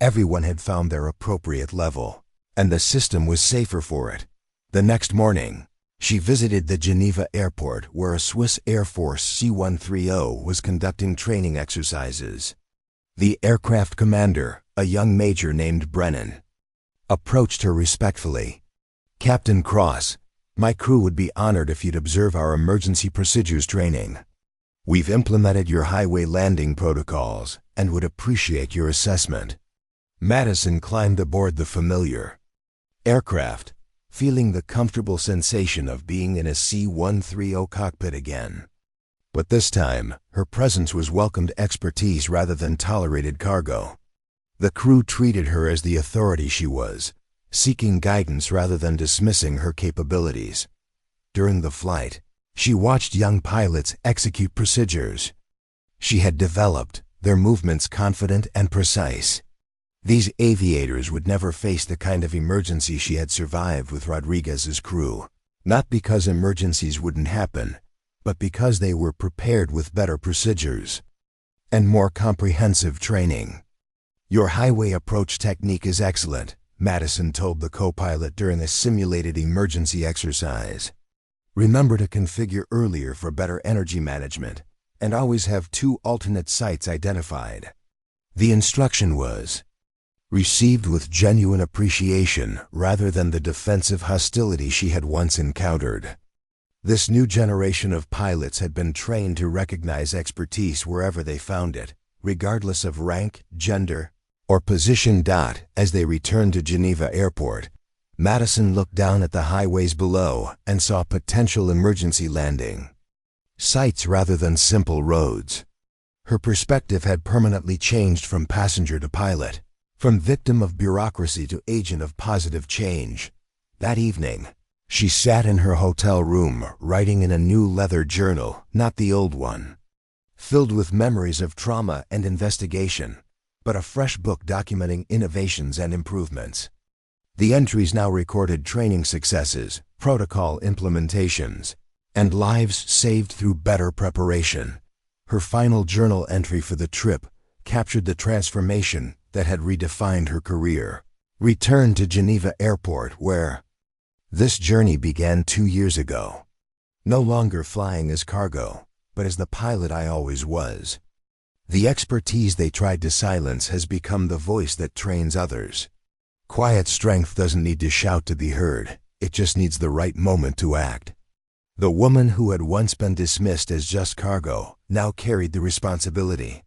Everyone had found their appropriate level, and the system was safer for it. The next morning, she visited the Geneva airport where a Swiss Air Force C-130 was conducting training exercises. The aircraft commander, a young major named Brennan, approached her respectfully. Captain Cross, my crew would be honored if you'd observe our emergency procedures training. We've implemented your highway landing protocols and would appreciate your assessment. Madison climbed aboard the familiar aircraft, feeling the comfortable sensation of being in a C-130 cockpit again. But this time, her presence was welcomed expertise rather than tolerated cargo. The crew treated her as the authority she was, seeking guidance rather than dismissing her capabilities. During the flight, she watched young pilots execute procedures she had developed, their movements confident and precise. These aviators would never face the kind of emergency she had survived with Rodriguez's crew, not because emergencies wouldn't happen, but because they were prepared with better procedures and more comprehensive training. Your highway approach technique is excellent, Madison told the co-pilot during a simulated emergency exercise. Remember to configure earlier for better energy management, and always have 2 alternate sites identified. The instruction was received with genuine appreciation rather than the defensive hostility she had once encountered. This new generation of pilots had been trained to recognize expertise wherever they found it, regardless of rank, gender, or position. As they returned to Geneva Airport, Madison looked down at the highways below and saw potential emergency landing sites rather than simple roads. Her perspective had permanently changed from passenger to pilot, from victim of bureaucracy to agent of positive change. That evening, she sat in her hotel room writing in a new leather journal, not the old one, filled with memories of trauma and investigation, but a fresh book documenting innovations and improvements. The entries now recorded training successes, protocol implementations, and lives saved through better preparation. Her final journal entry for the trip captured the transformation that had redefined her career. Return to Geneva Airport, where this journey began 2 years ago. No longer flying as cargo, but as the pilot I always was. The expertise they tried to silence has become the voice that trains others. Quiet strength doesn't need to shout to be heard, it just needs the right moment to act. The woman who had once been dismissed as just cargo now carried the responsibility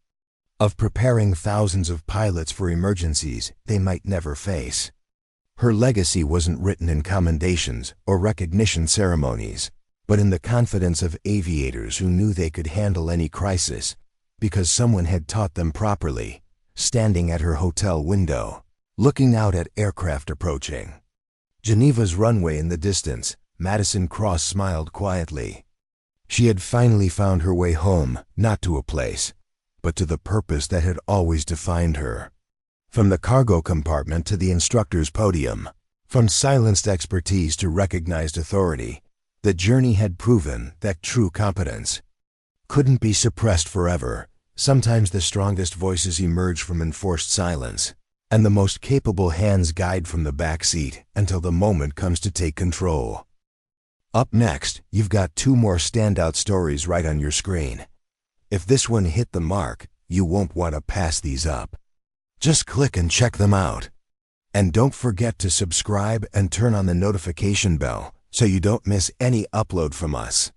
of preparing thousands of pilots for emergencies they might never face. Her legacy wasn't written in commendations or recognition ceremonies, but in the confidence of aviators who knew they could handle any crisis because someone had taught them properly, standing at her hotel window, looking out at aircraft approaching Geneva's runway in the distance. Madison Cross smiled quietly. She had finally found her way home, not to a place, but to the purpose that had always defined her. From the cargo compartment to the instructor's podium, from silenced expertise to recognized authority, the journey had proven that true competence couldn't be suppressed forever. Sometimes the strongest voices emerge from enforced silence, and the most capable hands guide from the back seat until the moment comes to take control. Up next, you've got 2 more standout stories right on your screen. If this one hit the mark, you won't want to pass these up. Just click and check them out. And don't forget to subscribe and turn on the notification bell so you don't miss any upload from us.